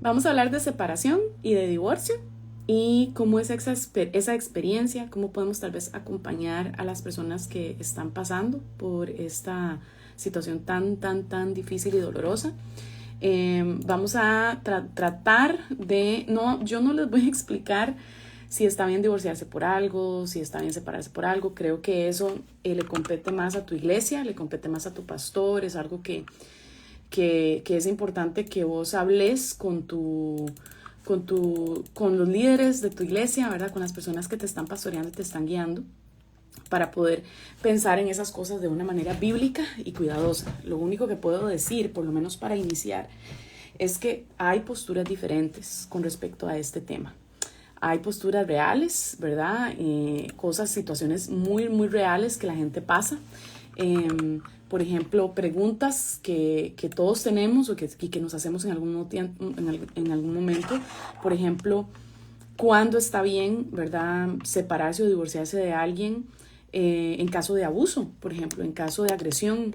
Vamos a hablar de separación y de divorcio y cómo es esa experiencia, cómo podemos tal vez acompañar a las personas que están pasando por esta situación tan difícil y dolorosa. Vamos a tratar de, no, yo no les voy a explicar si está bien divorciarse por algo, si está bien separarse por algo. Creo que eso le compete más a tu iglesia, le compete más a tu pastor, es algo que es importante que vos hables con los líderes de tu iglesia, ¿verdad? Con las personas que te están pastoreando y te están guiando, para poder pensar en esas cosas de una manera bíblica y cuidadosa. Lo único que puedo decir, por lo menos para iniciar, es que hay posturas diferentes con respecto a este tema. Hay posturas reales, ¿verdad? Cosas, situaciones muy reales que la gente pasa. Por ejemplo, preguntas que todos tenemos y que nos hacemos en algún momento. Por ejemplo, ¿cuándo está bien, verdad, separarse o divorciarse de alguien en caso de abuso, por ejemplo, en caso de agresión?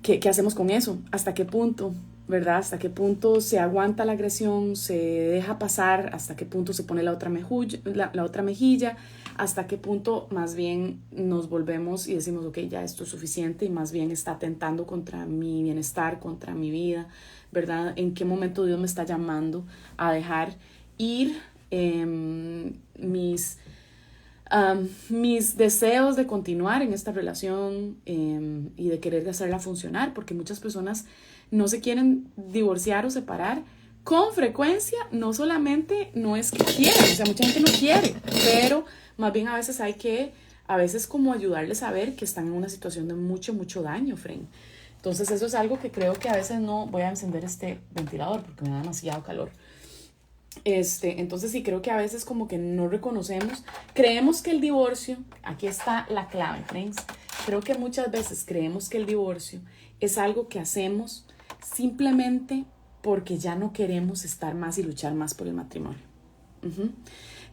¿Qué hacemos con eso? ¿Hasta qué punto, verdad? ¿Hasta qué punto se aguanta la agresión, se deja pasar? ¿Hasta qué punto se pone la otra mejilla? ¿Hasta qué punto más bien nos volvemos y decimos, ok, ya esto es suficiente, y más bien está atentando contra mi bienestar, contra mi vida, ¿verdad? ¿En qué momento Dios me está llamando a dejar ir mis deseos de continuar en esta relación y de querer hacerla funcionar? Porque muchas personas no se quieren divorciar o separar con frecuencia. No solamente no es que quieran, o sea, mucha gente no quiere, pero más bien a veces como ayudarles a ver que están en una situación de mucho daño, friend. Entonces eso es algo que creo que a veces no voy a encender este ventilador porque me da demasiado calor. Entonces sí, creo que a veces como que no reconocemos, creemos que el divorcio, aquí está la clave, friends, creo que muchas veces creemos que el divorcio es algo que hacemos simplemente porque ya no queremos estar más y luchar más por el matrimonio.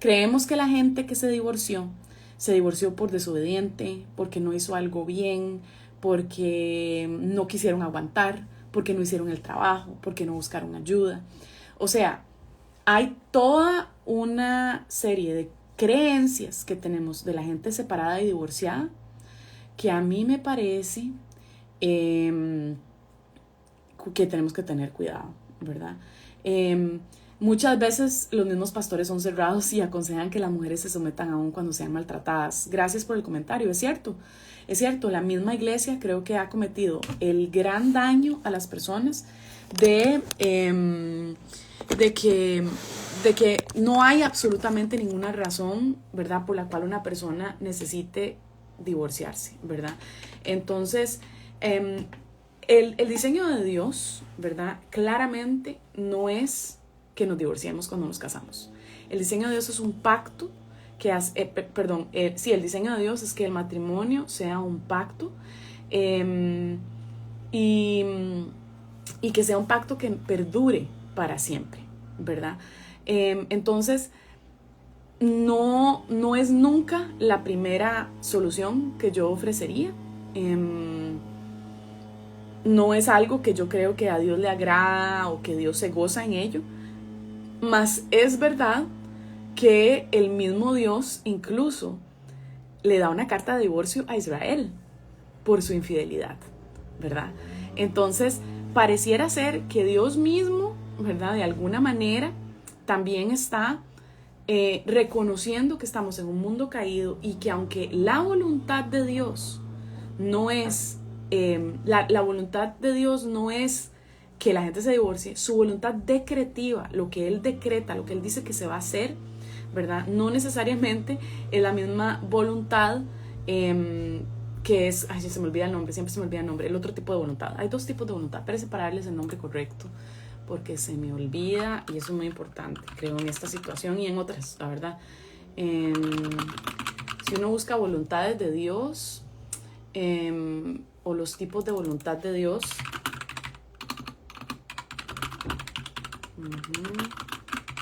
Creemos que la gente que se divorció por desobediente, porque no hizo algo bien, porque no quisieron aguantar, porque no hicieron el trabajo, porque no buscaron ayuda. O sea, hay toda una serie de creencias que tenemos de la gente separada y divorciada que a mí me parece que tenemos que tener cuidado, ¿verdad? Muchas veces los mismos pastores son cerrados y aconsejan que las mujeres se sometan aún cuando sean maltratadas. Gracias por el comentario, es cierto, la misma iglesia creo que ha cometido el gran daño a las personas de que no hay absolutamente ninguna razón, ¿verdad?, por la cual una persona necesite divorciarse, ¿verdad? Entonces, el diseño de Dios, ¿verdad?, claramente no es que nos divorciemos cuando nos casamos. El diseño de Dios es un pacto que hace, el diseño de Dios es que el matrimonio sea un pacto y que sea un pacto que perdure para siempre, ¿verdad? Entonces, no es nunca la primera solución que yo ofrecería. No es algo que yo creo que a Dios le agrada o que Dios se goza en ello. Mas es verdad que el mismo Dios incluso le da una carta de divorcio a Israel por su infidelidad, ¿verdad? Entonces, pareciera ser que Dios mismo, ¿verdad?, de alguna manera también está reconociendo que estamos en un mundo caído y que aunque la voluntad de Dios no es, la voluntad de Dios no es que la gente se divorcie, su voluntad decretiva, lo que Él decreta, lo que Él dice que se va a hacer, ¿verdad?, no necesariamente es la misma voluntad que es, ay, se me olvida el nombre, siempre se me olvida el nombre, el otro tipo de voluntad. Hay dos tipos de voluntad, pero separarles el nombre correcto, porque se me olvida, y eso es muy importante, creo, en esta situación y en otras, la verdad. Si uno busca voluntades de Dios, o los tipos de voluntad de Dios,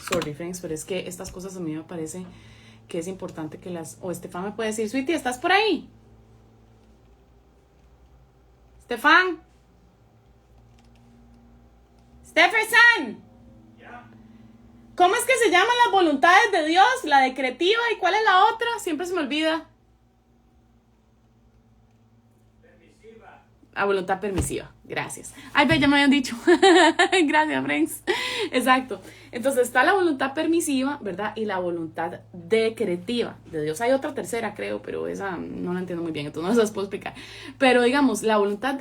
sorry friends, pero es que estas cosas a mí me parece que es importante que las... O Estefan me puede decir, Sweetie, ¿estás por ahí? Estefan, Jefferson, ¿cómo es que se llaman las voluntades de Dios? La decretiva, ¿y cuál es la otra? Siempre se me olvida. A voluntad permisiva, gracias. Ay, ve, ya me habían dicho. Gracias, friends. Exacto. Entonces está la voluntad permisiva, ¿verdad? Y la voluntad decretiva de Dios. Hay otra tercera, creo, pero esa no la entiendo muy bien, entonces no se las puedo explicar. Pero digamos, la voluntad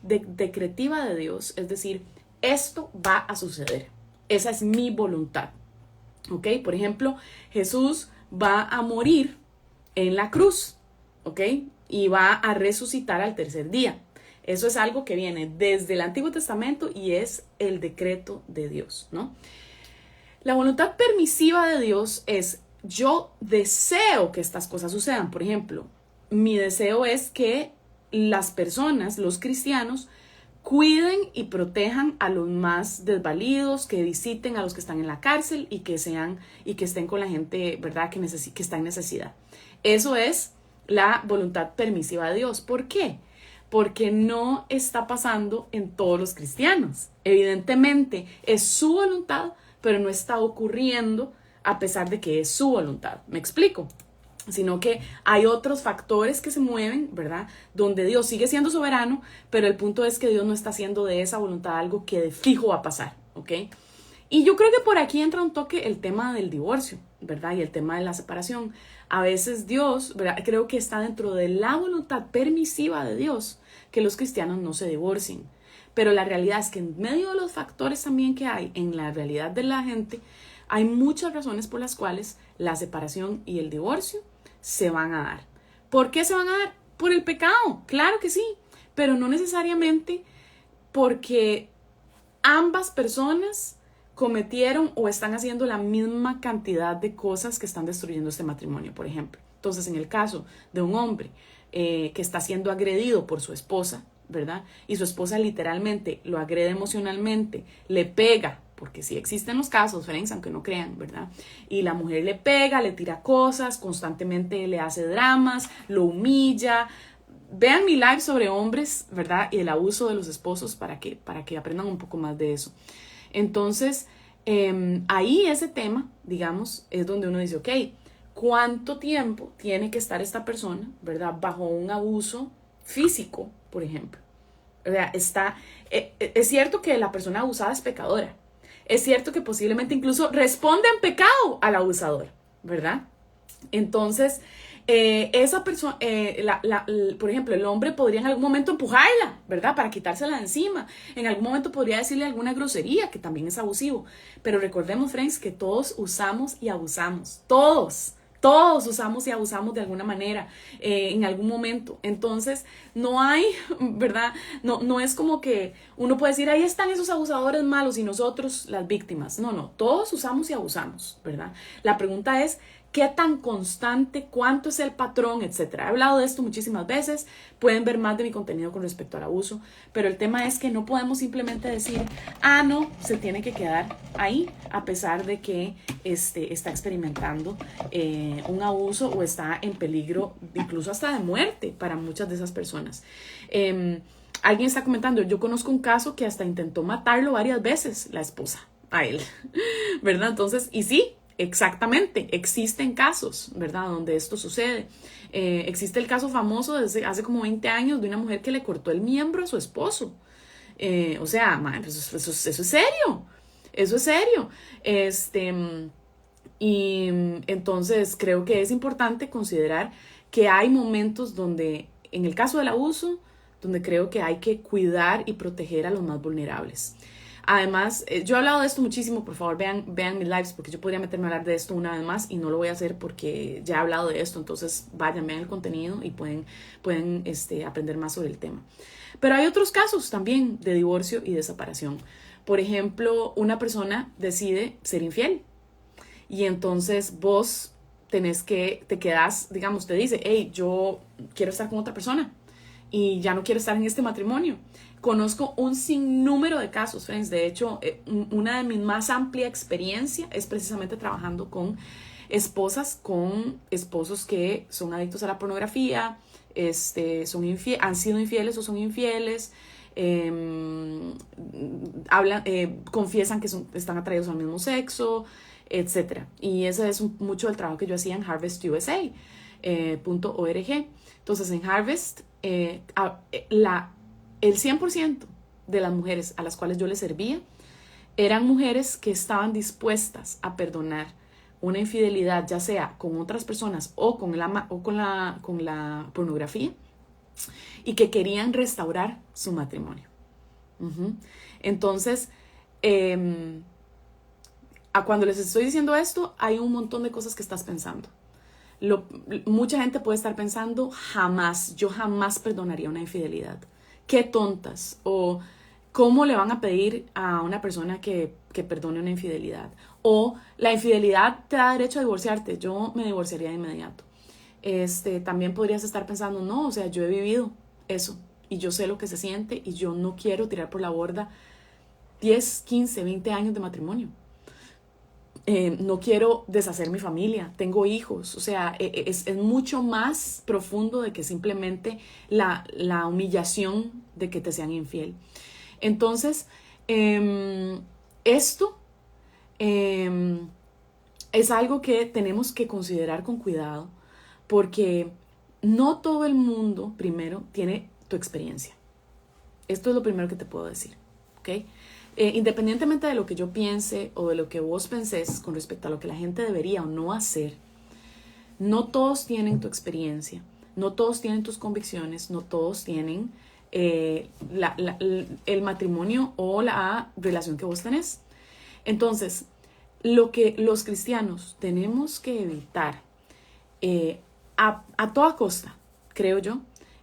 decretiva de Dios, es decir, esto va a suceder. Esa es mi voluntad. ¿Ok? Por ejemplo, Jesús va a morir en la cruz. ¿Ok? Y va a resucitar al tercer día. Eso es algo que viene desde el Antiguo Testamento y es el decreto de Dios, ¿no? La voluntad permisiva de Dios es: yo deseo que estas cosas sucedan. Por ejemplo, mi deseo es que las personas, los cristianos, cuiden y protejan a los más desvalidos, que visiten a los que están en la cárcel y que estén con la gente, ¿verdad?, que está en necesidad. Eso es la voluntad permisiva de Dios. ¿Por qué? Porque no está pasando en todos los cristianos. Evidentemente es su voluntad, pero no está ocurriendo a pesar de que es su voluntad. ¿Me explico? Sino que hay otros factores que se mueven, ¿verdad? Donde Dios sigue siendo soberano, pero el punto es que Dios no está haciendo de esa voluntad algo que de fijo va a pasar, ¿ok? Y yo creo que por aquí entra un toque el tema del divorcio, ¿verdad? Y el tema de la separación. A veces Dios, ¿verdad?, creo que está dentro de la voluntad permisiva de Dios que los cristianos no se divorcien. Pero la realidad es que en medio de los factores también que hay en la realidad de la gente, hay muchas razones por las cuales la separación y el divorcio se van a dar. ¿Por qué se van a dar? Por el pecado, claro que sí, pero no necesariamente porque ambas personas cometieron o están haciendo la misma cantidad de cosas que están destruyendo este matrimonio, por ejemplo. Entonces, en el caso de un hombre que está siendo agredido por su esposa, ¿verdad? Y su esposa literalmente lo agrede emocionalmente, le pega, porque sí existen los casos, friends, aunque no crean, ¿verdad? Y la mujer le pega, le tira cosas, constantemente le hace dramas, lo humilla. Vean mi live sobre hombres, ¿verdad? Y el abuso de los esposos para que aprendan un poco más de eso. Entonces, ahí ese tema, digamos, es donde uno dice, ok, ¿cuánto tiempo tiene que estar esta persona, ¿verdad?, bajo un abuso físico, por ejemplo? O sea, es cierto que la persona abusada es pecadora. Es cierto que posiblemente incluso responde en pecado al abusador, ¿verdad? Entonces, esa persona, por ejemplo, el hombre podría en algún momento empujarla, ¿verdad?, para quitársela de encima. En algún momento podría decirle alguna grosería, que también es abusivo. Pero recordemos, friends, que todos usamos y abusamos. Todos usamos y abusamos de alguna manera en algún momento. Entonces, no hay, ¿verdad? No es como que uno puede decir, ahí están esos abusadores malos y nosotros las víctimas. No, todos usamos y abusamos, ¿verdad? La pregunta es, ¿qué tan constante? ¿Cuánto es el patrón? Etcétera. He hablado de esto muchísimas veces. Pueden ver más de mi contenido con respecto al abuso. Pero el tema es que no podemos simplemente decir, no, se tiene que quedar ahí, a pesar de que está experimentando un abuso o está en peligro, incluso hasta de muerte para muchas de esas personas. Alguien está comentando, yo conozco un caso que hasta intentó matarlo varias veces, la esposa, a él, ¿verdad? Entonces, y sí, exactamente, existen casos, ¿verdad?, donde esto sucede. Existe el caso famoso desde hace como 20 años de una mujer que le cortó el miembro a su esposo. O sea, pues eso es serio. Eso es serio. Y entonces creo que es importante considerar que hay momentos donde, en el caso del abuso, donde creo que hay que cuidar y proteger a los más vulnerables. Además, yo he hablado de esto muchísimo, por favor vean mis lives, porque yo podría meterme a hablar de esto una vez más y no lo voy a hacer porque ya he hablado de esto. Entonces vayan, vean el contenido y pueden aprender más sobre el tema. Pero hay otros casos también de divorcio y de separación. Por ejemplo, una persona decide ser infiel y entonces vos te quedas, digamos, te dice, hey, yo quiero estar con otra persona y ya no quiero estar en este matrimonio. Conozco un sinnúmero de casos, friends. De hecho, una de mis más amplia experiencia es precisamente trabajando con esposas, con esposos que son adictos a la pornografía, han sido infieles o son infieles, confiesan que están atraídos al mismo sexo, etcétera. Y ese es mucho del trabajo que yo hacía en harvestusa.org. Entonces, en Harvest, el 100% de las mujeres a las cuales yo les servía eran mujeres que estaban dispuestas a perdonar una infidelidad, ya sea con otras personas o con la pornografía, y que querían restaurar su matrimonio. Entonces, cuando les estoy diciendo esto, hay un montón de cosas que estás pensando. Mucha gente puede estar pensando, yo jamás perdonaría una infidelidad. Qué tontas. O cómo le van a pedir a una persona que perdone una infidelidad. O la infidelidad te da derecho a divorciarte. Yo me divorciaría de inmediato. También podrías estar pensando, no, o sea, yo he vivido eso y yo sé lo que se siente y yo no quiero tirar por la borda 10, 15, 20 años de matrimonio. No quiero deshacer mi familia, tengo hijos, o sea, es mucho más profundo de que simplemente la humillación de que te sean infiel. Entonces, esto es algo que tenemos que considerar con cuidado, porque no todo el mundo, primero, tiene tu experiencia. Esto es lo primero que te puedo decir, ¿ok? Independientemente de lo que yo piense o de lo que vos pensés con respecto a lo que la gente debería o no hacer, no todos tienen tu experiencia, no todos tienen tus convicciones, no todos tienen el matrimonio o la relación que vos tenés. Entonces, lo que los cristianos tenemos que evitar a toda costa, creo yo,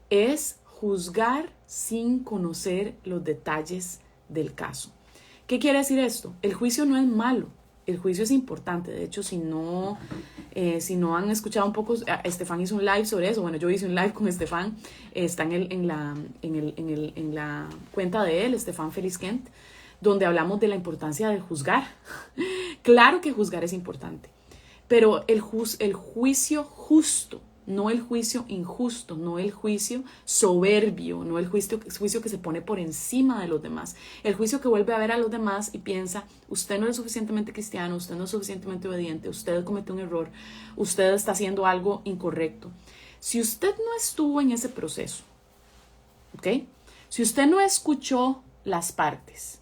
es juzgar sin conocer los detalles del caso. ¿Qué quiere decir esto? El juicio no es malo, el juicio es importante. De hecho, si no han escuchado un poco, Estefan hizo un live sobre eso. Bueno, yo hice un live con Estefan, está en la cuenta de él, Estefan Félix Kent, donde hablamos de la importancia de juzgar. Claro que juzgar es importante, pero el juicio justo, no el juicio injusto, no el juicio soberbio, no el juicio que se pone por encima de los demás. El juicio que vuelve a ver a los demás y piensa, usted no es suficientemente cristiano, usted no es suficientemente obediente, usted cometió un error, usted está haciendo algo incorrecto. Si usted no estuvo en ese proceso, ¿ok? Si usted no escuchó las partes,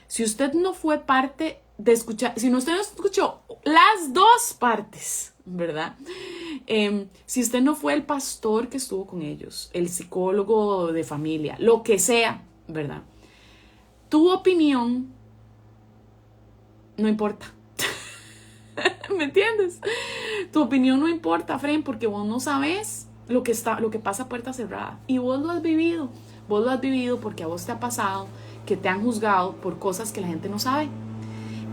si usted no fue parte de escuchar, si usted no escuchó las dos partes, ¿verdad? Si usted no fue el pastor que estuvo con ellos, el psicólogo de familia, lo que sea, ¿verdad? Tu opinión no importa. ¿Me entiendes? Tu opinión no importa, Fren, porque vos no sabes lo que pasa a puerta cerrada. Y vos lo has vivido. Vos lo has vivido porque a vos te ha pasado que te han juzgado por cosas que la gente no sabe.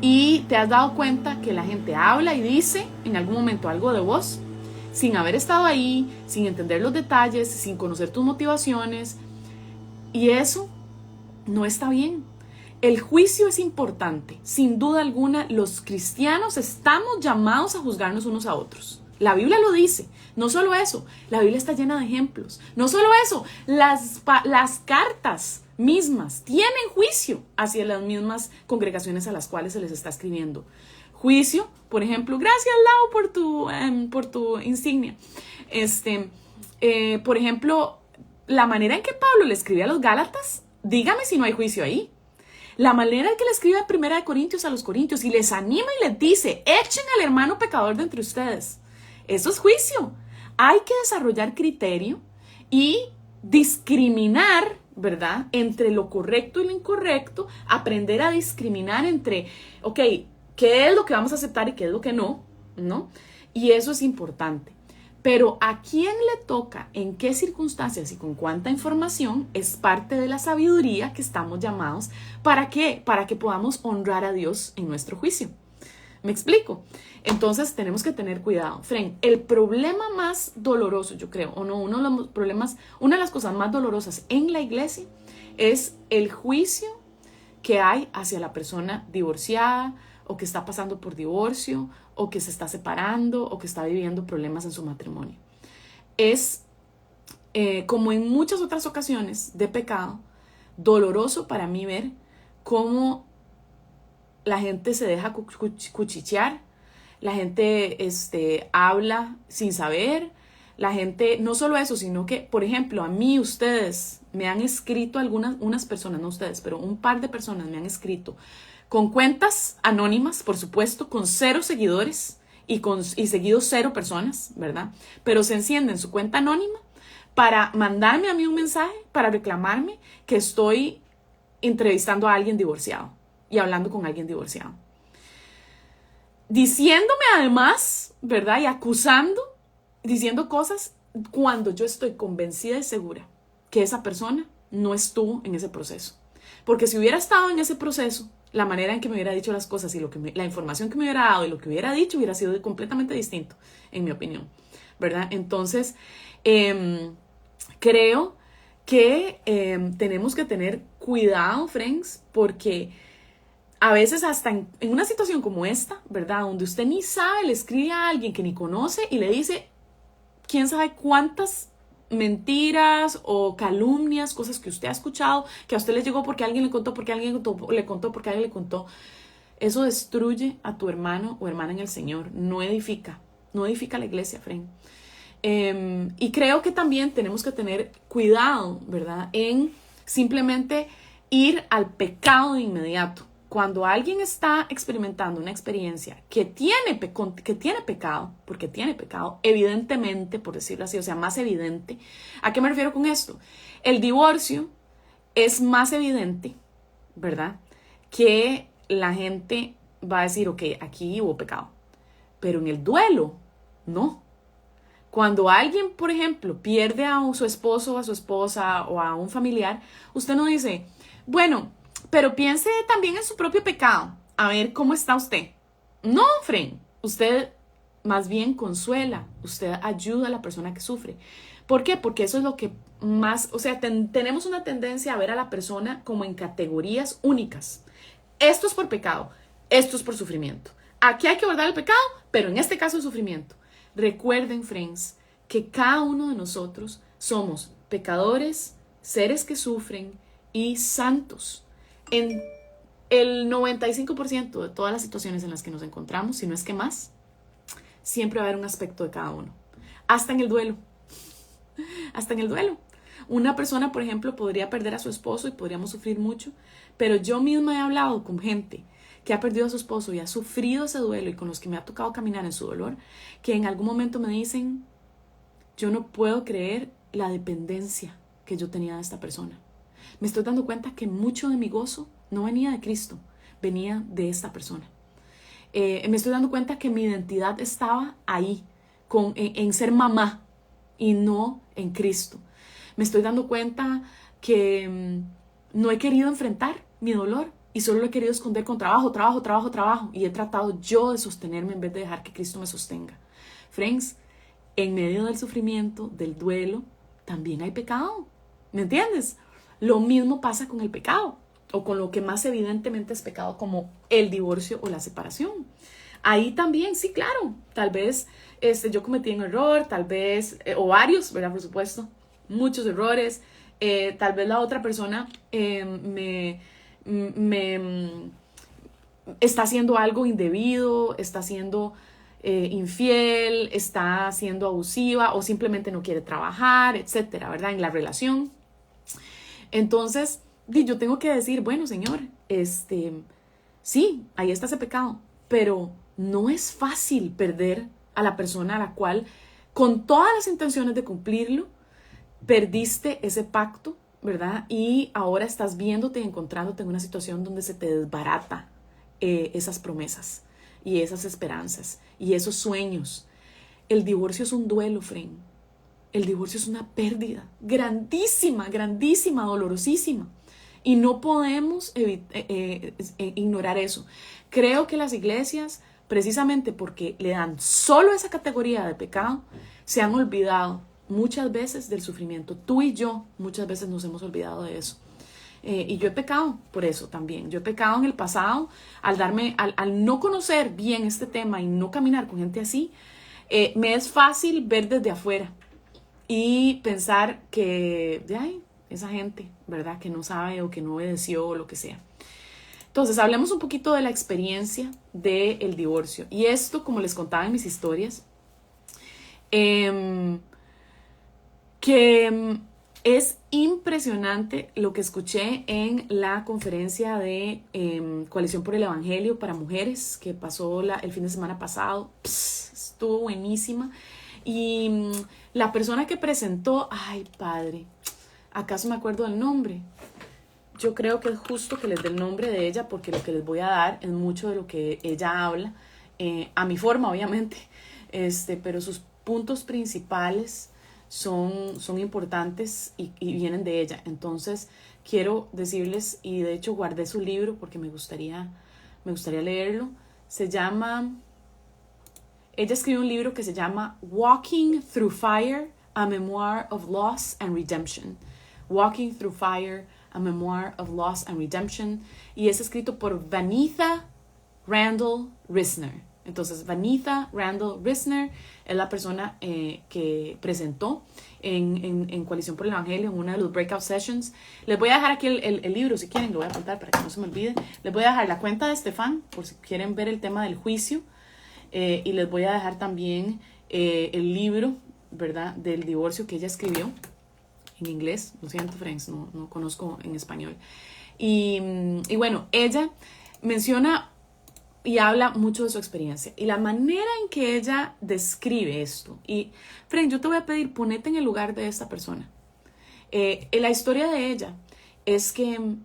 Y te has dado cuenta que la gente habla y dice en algún momento algo de vos, sin haber estado ahí, sin entender los detalles, sin conocer tus motivaciones. Y eso no está bien. El juicio es importante. Sin duda alguna, los cristianos estamos llamados a juzgarnos unos a otros. La Biblia lo dice. No solo eso, la Biblia está llena de ejemplos. No solo eso, las cartas mismas tienen juicio hacia las mismas congregaciones a las cuales se les está escribiendo. Juicio, por ejemplo, gracias Lau por tu insignia. Por ejemplo, la manera en que Pablo le escribe a los Gálatas, dígame si no hay juicio ahí. La manera en que le escribe en 1 Corintios a los corintios y les anima y les dice, echen al hermano pecador de entre ustedes. Eso es juicio. Hay que desarrollar criterio y discriminar, ¿verdad?, entre lo correcto y lo incorrecto, aprender a discriminar entre, ok, qué es lo que vamos a aceptar y qué es lo que no, ¿no? Y eso es importante. Pero a quién le toca, en qué circunstancias y con cuánta información es parte de la sabiduría que estamos llamados. ¿Para qué? Para que podamos honrar a Dios en nuestro juicio. ¿Me explico? Entonces tenemos que tener cuidado. Fren, el problema más doloroso, yo creo, o no, uno de los problemas, una de las cosas más dolorosas en la iglesia es el juicio que hay hacia la persona divorciada o que está pasando por divorcio o que se está separando o que está viviendo problemas en su matrimonio. Es como en muchas otras ocasiones de pecado, doloroso para mí ver cómo la gente se deja cuchichear, la gente habla sin saber, la gente, no solo eso, sino que, por ejemplo, a mí ustedes me han escrito unas personas, no ustedes, pero un par de personas me han escrito con cuentas anónimas, por supuesto, con 0 seguidores y seguidos 0 personas, ¿verdad? Pero se encienden su cuenta anónima para mandarme a mí un mensaje, para reclamarme que estoy entrevistando a alguien divorciado y hablando con alguien divorciado. Diciéndome además, ¿verdad? Y acusando, diciendo cosas cuando yo estoy convencida y segura que esa persona no estuvo en ese proceso. Porque si hubiera estado en ese proceso, la manera en que me hubiera dicho las cosas y la información que me hubiera dado y lo que hubiera dicho hubiera sido completamente distinto, en mi opinión, ¿verdad? Entonces, creo que tenemos que tener cuidado, friends, porque a veces hasta en una situación como esta, ¿verdad? Donde usted ni sabe, le escribe a alguien que ni conoce y le dice quién sabe cuántas mentiras o calumnias, cosas que usted ha escuchado, que a usted le llegó porque alguien le contó, porque alguien le contó, porque alguien le contó. Eso destruye a tu hermano o hermana en el Señor, no edifica la iglesia, friend. Y creo que también tenemos que tener cuidado, ¿verdad? En simplemente ir al pecado de inmediato. Cuando alguien está experimentando una experiencia que tiene pecado, porque tiene pecado, evidentemente, por decirlo así, o sea, más evidente. ¿A qué me refiero con esto? El divorcio es más evidente, ¿verdad? Que la gente va a decir, ok, aquí hubo pecado. Pero en el duelo, no. Cuando alguien, por ejemplo, pierde a su esposo o a su esposa o a un familiar, usted no dice, bueno, pero piense también en su propio pecado, a ver cómo está usted. No, friend, usted más bien consuela, usted ayuda a la persona que sufre. ¿Por qué? Porque eso es lo que más, o sea, tenemos una tendencia a ver a la persona como en categorías únicas. Esto es por pecado, esto es por sufrimiento. Aquí hay que abordar el pecado, pero en este caso el sufrimiento. Recuerden, friends, que cada uno de nosotros somos pecadores, seres que sufren y santos. En el 95% de todas las situaciones en las que nos encontramos, si no es que más, siempre va a haber un aspecto de cada uno. Hasta en el duelo. Hasta en el duelo. Una persona, por ejemplo, podría perder a su esposo y podríamos sufrir mucho, pero yo misma he hablado con gente que ha perdido a su esposo y ha sufrido ese duelo y con los que me ha tocado caminar en su dolor, que en algún momento me dicen, yo no puedo creer la dependencia que yo tenía de esta persona. Me estoy dando cuenta que mucho de mi gozo no venía de Cristo, venía de esta persona. Me estoy dando cuenta que mi identidad estaba ahí, en ser mamá y no en Cristo. Me estoy dando cuenta que no he querido enfrentar mi dolor y solo lo he querido esconder con trabajo. Y he tratado yo de sostenerme en vez de dejar que Cristo me sostenga. Friends, en medio del sufrimiento, del duelo, también hay pecado. ¿Me entiendes? Lo mismo pasa con el pecado o con lo que más evidentemente es pecado, como el divorcio o la separación. Ahí también, sí, claro, tal vez yo cometí un error, tal vez, o varios, ¿verdad? Por supuesto, muchos errores. Tal vez la otra persona me está haciendo algo indebido, está siendo infiel, está siendo abusiva o simplemente no quiere trabajar, etcétera, ¿verdad? En la relación. Entonces, yo tengo que decir, bueno, Señor, sí, ahí está ese pecado, pero no es fácil perder a la persona a la cual, con todas las intenciones de cumplirlo, perdiste ese pacto, ¿verdad? Y ahora estás viéndote y encontrándote en una situación donde se te desbarata esas promesas y esas esperanzas y esos sueños. El divorcio es un duelo, friend. El divorcio es una pérdida grandísima, grandísima, dolorosísima. Y no podemos ignorar eso. Creo que las iglesias, precisamente porque le dan solo esa categoría de pecado, se han olvidado muchas veces del sufrimiento. Tú y yo muchas veces nos hemos olvidado de eso. Y yo he pecado por eso también. Yo he pecado en el pasado al no conocer bien este tema y no caminar con gente así. Me es fácil ver desde afuera y pensar que esa gente, ¿verdad? Que no sabe o que no obedeció o lo que sea. Entonces, hablemos un poquito de la experiencia del divorcio. Y esto, como les contaba en mis historias, que es impresionante lo que escuché en la conferencia de Coalición por el Evangelio para Mujeres que pasó el fin de semana pasado. Estuvo buenísima. Y la persona que presentó, ay padre, ¿acaso me acuerdo del nombre? Yo creo que es justo que les dé el nombre de ella porque lo que les voy a dar es mucho de lo que ella habla, a mi forma obviamente, pero sus puntos principales son importantes y vienen de ella. Entonces quiero decirles, y de hecho guardé su libro porque me gustaría leerlo. Ella escribió un libro que se llama Walking Through Fire, A Memoir of Loss and Redemption. Walking Through Fire, A Memoir of Loss and Redemption. Y es escrito por Vanitha Randall Risner. Entonces, Vanitha Randall Risner es la persona que presentó en Coalición por el Evangelio en una de los breakout sessions. Les voy a dejar aquí el libro, si quieren, lo voy a apuntar para que no se me olvide. Les voy a dejar la cuenta de Estefan, por si quieren ver el tema del juicio. Y les voy a dejar también el libro, ¿verdad?, del divorcio que ella escribió en inglés. Lo siento, friends, no conozco en español. Y bueno, ella menciona y habla mucho de su experiencia y la manera en que ella describe esto. Y, friend, yo te voy a pedir, ponete en el lugar de esta persona. La historia de ella es que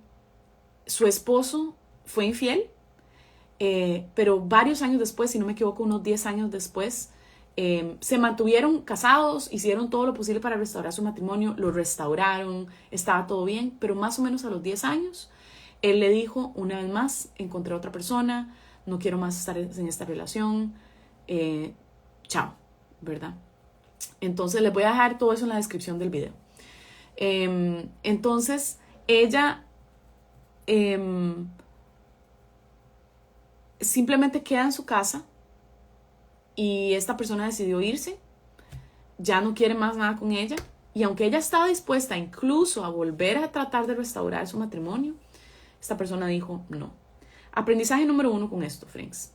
su esposo fue infiel, pero varios años después, si no me equivoco, unos 10 años después, se mantuvieron casados, hicieron todo lo posible para restaurar su matrimonio, lo restauraron, estaba todo bien, pero más o menos a los 10 años, él le dijo una vez más, encontré a otra persona, no quiero más estar en esta relación, chao, ¿verdad? Entonces les voy a dejar todo eso en la descripción del video. Entonces ella simplemente queda en su casa y esta persona decidió irse, ya no quiere más nada con ella, y aunque ella estaba dispuesta incluso a volver a tratar de restaurar su matrimonio, esta persona dijo no. Aprendizaje número 1 con esto, friends.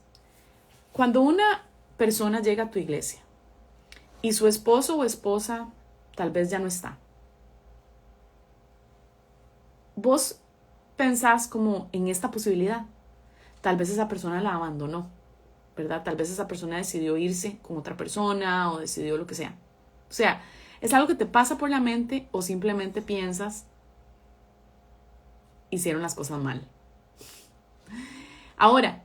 Cuando una persona llega a tu iglesia y su esposo o esposa tal vez ya no está, vos pensás como en esta posibilidad. Tal vez esa persona la abandonó, ¿verdad? Tal vez esa persona decidió irse con otra persona o decidió lo que sea. O sea, es algo que te pasa por la mente o simplemente piensas, hicieron las cosas mal. Ahora,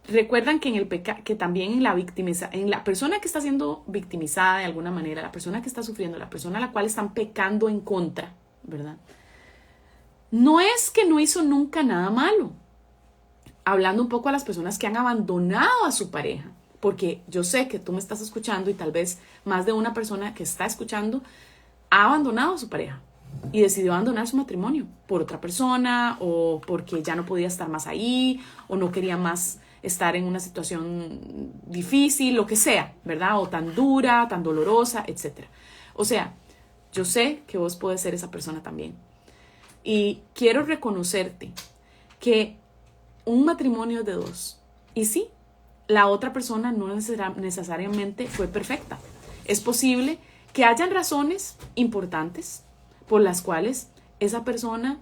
recuerdan que que también en la persona que está siendo victimizada de alguna manera, la persona que está sufriendo, la persona a la cual están pecando en contra, ¿verdad? No es que no hizo nunca nada malo. Hablando un poco a las personas que han abandonado a su pareja, porque yo sé que tú me estás escuchando y tal vez más de una persona que está escuchando ha abandonado a su pareja y decidió abandonar su matrimonio por otra persona o porque ya no podía estar más ahí o no quería más estar en una situación difícil, lo que sea, ¿verdad? O tan dura, tan dolorosa, etc. O sea, yo sé que vos podés ser esa persona también. Y quiero reconocerte que un matrimonio de dos. Y sí, la otra persona no necesariamente fue perfecta. Es posible que hayan razones importantes por las cuales esa persona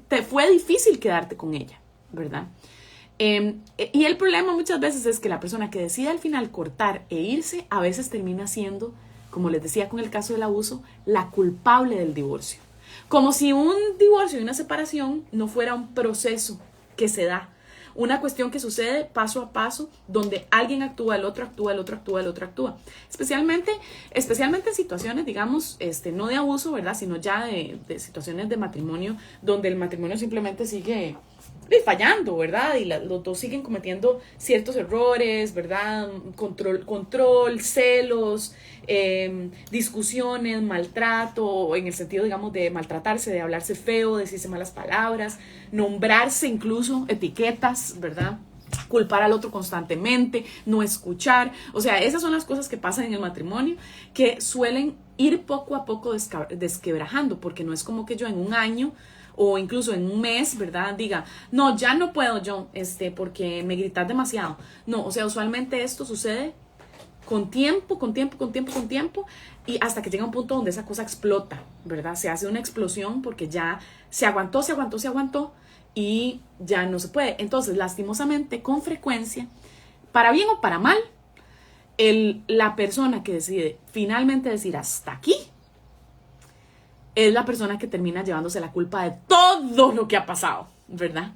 te fue difícil quedarte con ella, ¿verdad? Y el problema muchas veces es que la persona que decide al final cortar e irse, a veces termina siendo, como les decía con el caso del abuso, la culpable del divorcio. Como si un divorcio y una separación no fuera un proceso que se da, una cuestión que sucede paso a paso, donde alguien actúa, el otro actúa, el otro actúa, el otro actúa. Especialmente en situaciones, digamos, no de abuso, ¿verdad? Sino ya de situaciones de matrimonio, donde el matrimonio simplemente sigue fallando, ¿verdad? Y los dos siguen cometiendo ciertos errores, ¿verdad? Control, celos, discusiones, maltrato, en el sentido, digamos, de maltratarse, de hablarse feo, decirse malas palabras, nombrarse incluso, etiquetas, ¿verdad? Culpar al otro constantemente, no escuchar. O sea, esas son las cosas que pasan en el matrimonio que suelen ir poco a poco desquebrajando, porque no es como que yo en un año o incluso en un mes, ¿verdad? Diga, no, ya no puedo yo, porque me gritas demasiado. No, o sea, usualmente esto sucede con tiempo, y hasta que llega un punto donde esa cosa explota, ¿verdad? Se hace una explosión porque ya se aguantó y ya no se puede. Entonces, lastimosamente, con frecuencia, para bien o para mal, la persona que decide finalmente decir hasta aquí es la persona que termina llevándose la culpa de todo lo que ha pasado, ¿verdad?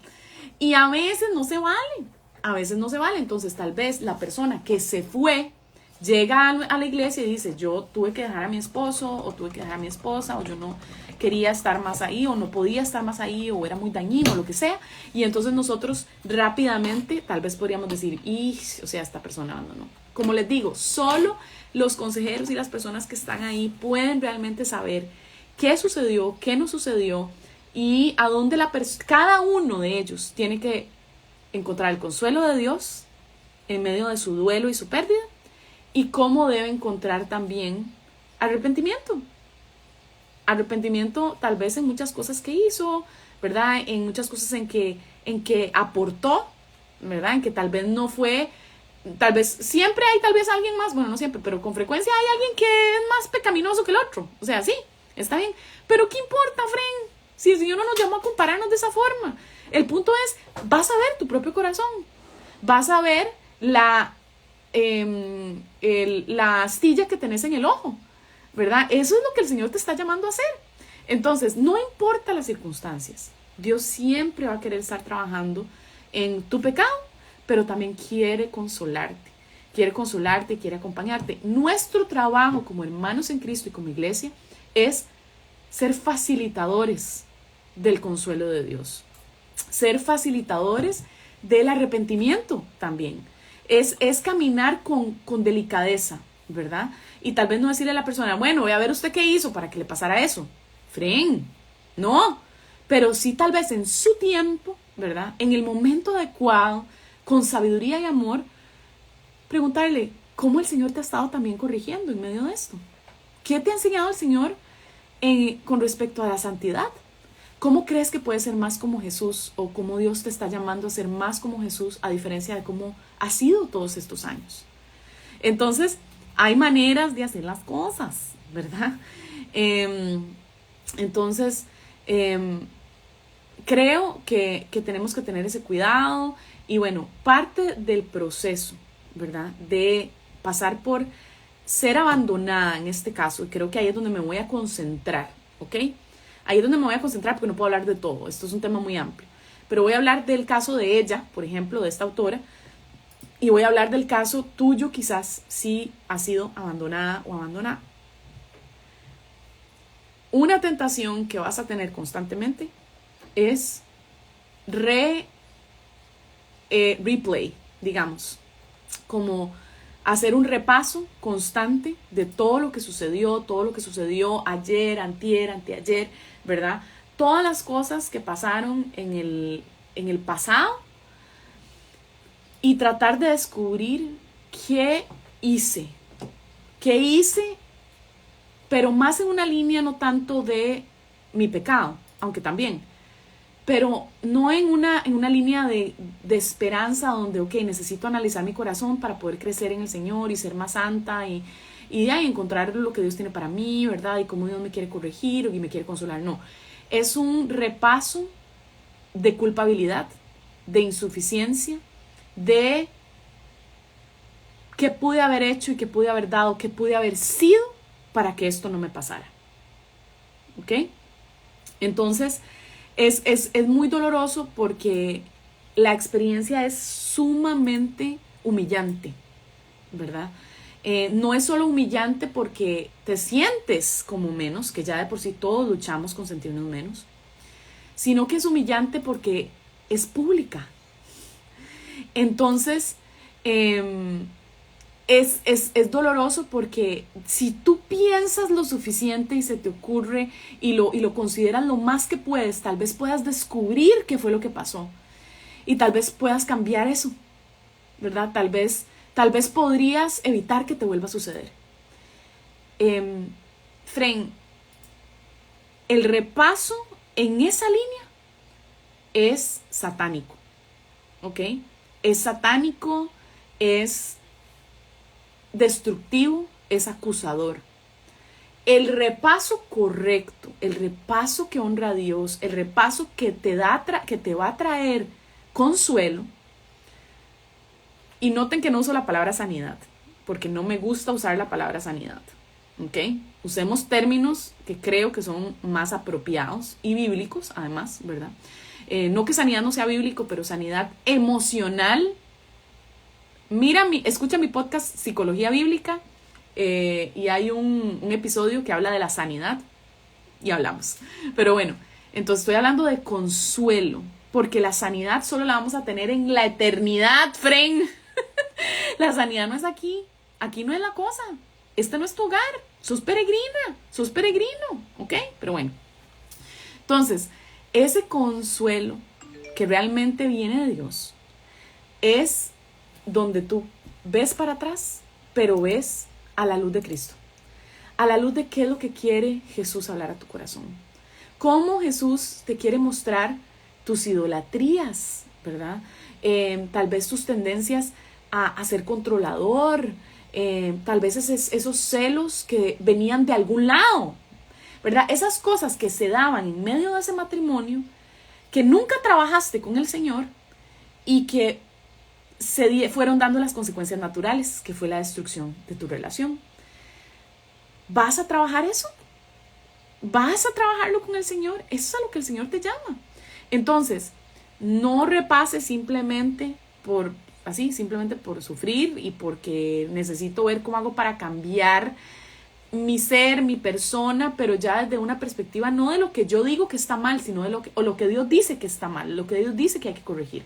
Y a veces no se vale, entonces tal vez la persona que se fue llega a la iglesia y dice, yo tuve que dejar a mi esposo o tuve que dejar a mi esposa, o yo no quería estar más ahí o no podía estar más ahí o era muy dañino o lo que sea, y entonces nosotros rápidamente tal vez podríamos decir, o sea, esta persona abandonó. Como les digo, solo los consejeros y las personas que están ahí pueden realmente saber qué sucedió, qué no sucedió y a dónde cada uno de ellos tiene que encontrar el consuelo de Dios en medio de su duelo y su pérdida, y cómo debe encontrar también arrepentimiento. Arrepentimiento tal vez en muchas cosas que hizo, ¿verdad? En muchas cosas en que aportó, ¿verdad? En que tal vez no fue, tal vez siempre hay tal vez alguien más, bueno, no siempre, pero con frecuencia hay alguien que es más pecaminoso que el otro. O sea, sí, está bien. Pero ¿qué importa, Fren? Si el Señor no nos llamó a compararnos de esa forma. El punto es, vas a ver tu propio corazón. Vas a ver la astilla que tenés en el ojo, ¿verdad? Eso es lo que el Señor te está llamando a hacer. Entonces, no importa las circunstancias, Dios siempre va a querer estar trabajando en tu pecado, pero también quiere consolarte, quiere acompañarte. Nuestro trabajo como hermanos en Cristo y como iglesia es ser facilitadores del consuelo de Dios, ser facilitadores del arrepentimiento también. Es caminar con delicadeza, ¿verdad? Y tal vez no decirle a la persona, bueno, voy a ver usted qué hizo para que le pasara eso. Fren, no. Pero sí tal vez en su tiempo, ¿verdad? En el momento adecuado, con sabiduría y amor, preguntarle, ¿cómo el Señor te ha estado también corrigiendo en medio de esto? ¿Qué te ha enseñado el Señor con respecto a la santidad? ¿Cómo crees que puedes ser más como Jesús, o cómo Dios te está llamando a ser más como Jesús a diferencia de cómo ha sido todos estos años? Entonces, hay maneras de hacer las cosas, ¿verdad? Entonces, creo que tenemos que tener ese cuidado y bueno, parte del proceso, ¿verdad? De pasar por ser abandonada en este caso, y creo que ahí es donde me voy a concentrar, ¿ok? Ahí es donde me voy a concentrar porque no puedo hablar de todo, esto es un tema muy amplio, pero voy a hablar del caso de ella, por ejemplo, de esta autora, y voy a hablar del caso tuyo, quizás si has sido abandonada o abandonado. Una tentación que vas a tener constantemente es replay, digamos, como hacer un repaso constante de todo lo que sucedió ayer, antier, anteayer, ¿verdad? Todas las cosas que pasaron en el pasado y tratar de descubrir qué hice, pero más en una línea no tanto de mi pecado, aunque también, pero no en una línea de esperanza donde, ok, necesito analizar mi corazón para poder crecer en el Señor y ser más santa y encontrar lo que Dios tiene para mí, ¿verdad? Y cómo Dios me quiere corregir y me quiere consolar. No, es un repaso de culpabilidad, de insuficiencia, de qué pude haber hecho y qué pude haber dado, qué pude haber sido para que esto no me pasara. ¿Ok? Entonces, es muy doloroso porque la experiencia es sumamente humillante, ¿verdad? No es solo humillante porque te sientes como menos, que ya de por sí todos luchamos con sentirnos menos, sino que es humillante porque es pública. Entonces, es doloroso porque si tú piensas lo suficiente y se te ocurre y lo consideras lo más que puedes, tal vez puedas descubrir qué fue lo que pasó y tal vez puedas cambiar eso, ¿verdad? Tal vez podrías evitar que te vuelva a suceder. Fren, el repaso en esa línea es satánico, ¿ok? Es satánico, es destructivo, es acusador. El repaso correcto, el repaso que honra a Dios, el repaso que te va a traer consuelo. Y noten que no uso la palabra sanidad, porque no me gusta usar la palabra sanidad, ¿ok? Usemos términos que creo que son más apropiados y bíblicos, además, ¿verdad? No que sanidad no sea bíblico, pero sanidad emocional. Escucha mi podcast Psicología Bíblica, y hay un episodio que habla de la sanidad y hablamos. Pero bueno, entonces estoy hablando de consuelo, porque la sanidad solo la vamos a tener en la eternidad, Fren. La sanidad no es aquí. Aquí no es la cosa. Este no es tu hogar. Sos peregrina. Sos peregrino. ¿Ok? Pero bueno. Entonces, ese consuelo que realmente viene de Dios es donde tú ves para atrás, pero ves a la luz de Cristo. A la luz de qué es lo que quiere Jesús hablar a tu corazón. Cómo Jesús te quiere mostrar tus idolatrías, ¿verdad? Tal vez tus tendencias a ser controlador, tal vez esos celos que venían de algún lado, ¿verdad? Esas cosas que se daban en medio de ese matrimonio, que nunca trabajaste con el Señor y que fueron dando las consecuencias naturales, que fue la destrucción de tu relación. ¿Vas a trabajar eso? ¿Vas a trabajarlo con el Señor? Eso es a lo que el Señor te llama. Entonces, no repases simplemente por sufrir y porque necesito ver cómo hago para cambiar mi ser, mi persona, pero ya desde una perspectiva no de lo que yo digo que está mal, sino de lo que Dios dice que está mal, lo que Dios dice que hay que corregir,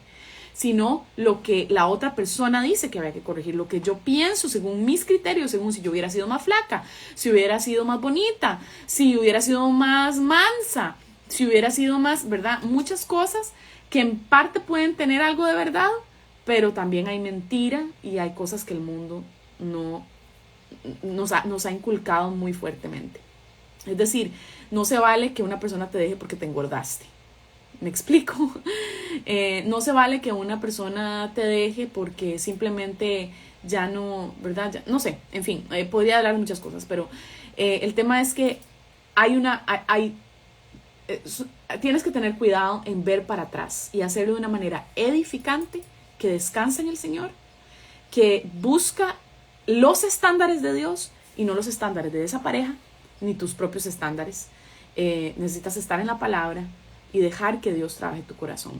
sino lo que la otra persona dice que había que corregir, lo que yo pienso según mis criterios, según si yo hubiera sido más flaca, si hubiera sido más bonita, si hubiera sido más mansa, si hubiera sido más, ¿verdad? Muchas cosas que en parte pueden tener algo de verdad, pero también hay mentira y hay cosas que el mundo nos ha inculcado muy fuertemente. Es decir, no se vale que una persona te deje porque te engordaste. ¿Me explico? No se vale que una persona te deje porque simplemente ya no, ¿verdad? No sé, en fin, podría hablar de muchas cosas, pero el tema es que tienes que tener cuidado en ver para atrás y hacerlo de una manera edificante, que descansa en el Señor, que busca los estándares de Dios y no los estándares de esa pareja, ni tus propios estándares. Necesitas estar en la palabra y dejar que Dios trabaje tu corazón.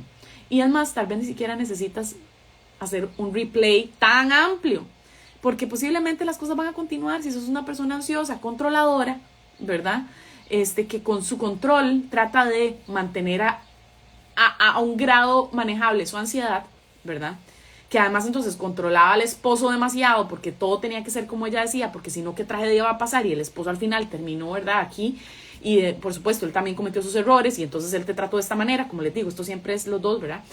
Y además, tal vez ni siquiera necesitas hacer un replay tan amplio, porque posiblemente las cosas van a continuar. Si sos una persona ansiosa, controladora, ¿verdad? Que con su control trata de mantener a un grado manejable su ansiedad, ¿verdad? Que además entonces controlaba al esposo demasiado porque todo tenía que ser como ella decía, porque si no, ¿qué tragedia va a pasar? Y el esposo al final terminó, ¿verdad? Aquí. Y por supuesto, él también cometió sus errores y entonces él te trató de esta manera. Como les digo, esto siempre es los dos, ¿verdad?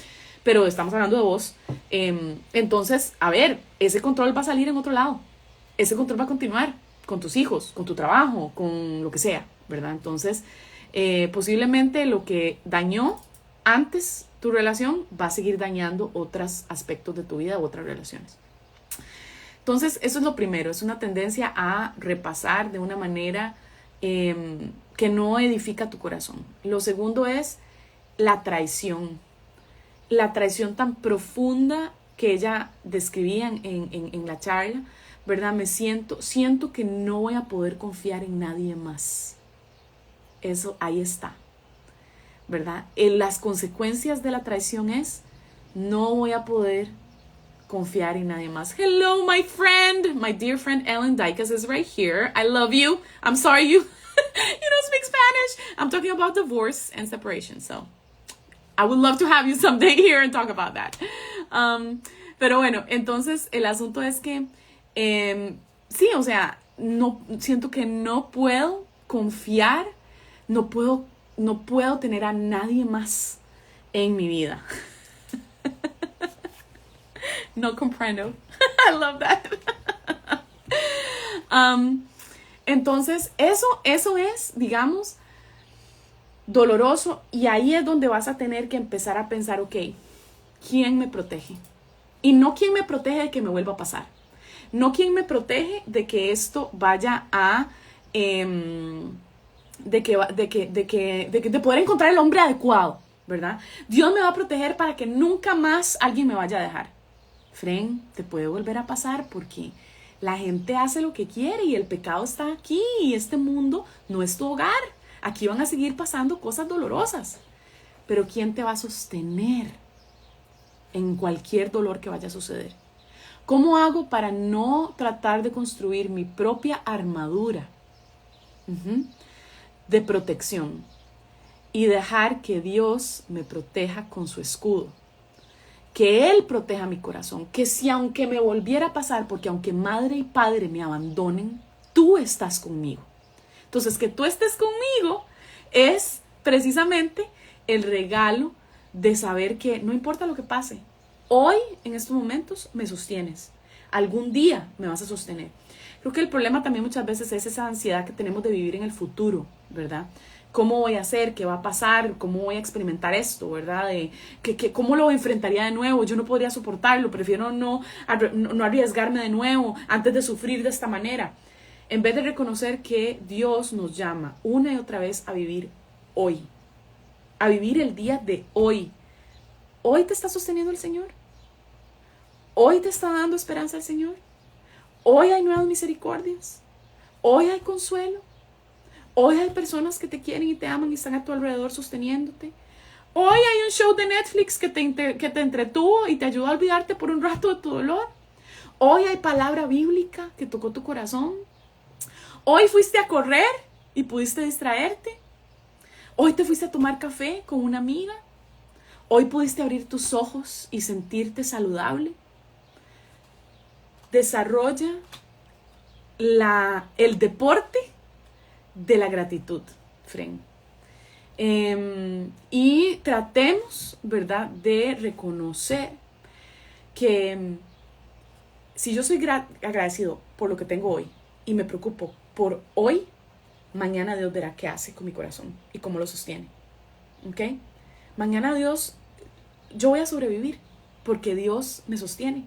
Pero estamos hablando de vos. Entonces, a ver, ese control va a salir en otro lado. Ese control va a continuar con tus hijos, con tu trabajo, con lo que sea, ¿verdad? Entonces, posiblemente lo que dañó antes tu relación va a seguir dañando otros aspectos de tu vida, otras relaciones. Entonces, eso es lo primero. Es una tendencia a repasar de una manera que no edifica tu corazón. Lo segundo es la traición. La traición tan profunda que ella describía en la charla, ¿verdad? Siento que no voy a poder confiar en nadie más. Eso ahí está, ¿verdad? Las consecuencias de la traición es, no voy a poder confiar en nadie más. Hello, my friend, my dear friend Ellen Dicas is right here. I love you. I'm sorry you don't speak Spanish. I'm talking about divorce and separation, so I would love to have you someday here and talk about that. Pero bueno, entonces el asunto es que sí, o sea, no siento que no puedo confiar, no puedo tener a nadie más en mi vida. No comprendo. I love that. Entonces, eso es, digamos, doloroso, y ahí es donde vas a tener que empezar a pensar, ok, ¿quién me protege? Y no quién me protege de que me vuelva a pasar. No quién me protege de que esto vaya a... de poder encontrar el hombre adecuado, ¿verdad? Dios me va a proteger para que nunca más alguien me vaya a dejar. Fren, te puede volver a pasar porque la gente hace lo que quiere y el pecado está aquí y este mundo no es tu hogar. Aquí van a seguir pasando cosas dolorosas. Pero ¿quién te va a sostener en cualquier dolor que vaya a suceder? ¿Cómo hago para no tratar de construir mi propia armadura de protección y dejar que Dios me proteja con su escudo? Que Él proteja mi corazón, que si aunque me volviera a pasar, porque aunque madre y padre me abandonen, tú estás conmigo. Entonces, que tú estés conmigo es precisamente el regalo de saber que no importa lo que pase, hoy, en estos momentos, me sostienes. Algún día me vas a sostener. Creo que el problema también muchas veces es esa ansiedad que tenemos de vivir en el futuro, ¿verdad? ¿Cómo voy a hacer? ¿Qué va a pasar? ¿Cómo voy a experimentar esto? ¿Verdad? ¿Cómo lo enfrentaría de nuevo? Yo no podría soportarlo. Prefiero no arriesgarme de nuevo antes de sufrir de esta manera. En vez de reconocer que Dios nos llama una y otra vez a vivir hoy. A vivir el día de hoy. ¿Hoy te está sosteniendo el Señor? ¿Hoy te está dando esperanza el Señor? ¿Hoy hay nuevas misericordias? ¿Hoy hay consuelo? Hoy hay personas que te quieren y te aman y están a tu alrededor sosteniéndote. Hoy hay un show de Netflix que te entretuvo y te ayudó a olvidarte por un rato de tu dolor. Hoy hay palabra bíblica que tocó tu corazón. Hoy fuiste a correr y pudiste distraerte. Hoy te fuiste a tomar café con una amiga. Hoy pudiste abrir tus ojos y sentirte saludable. Desarrolla el deporte de la gratitud, Fren. Y tratemos, ¿verdad?, de reconocer que si yo soy agradecido por lo que tengo hoy y me preocupo por hoy, mañana Dios verá qué hace con mi corazón y cómo lo sostiene. ¿Ok? Mañana Dios, yo voy a sobrevivir porque Dios me sostiene.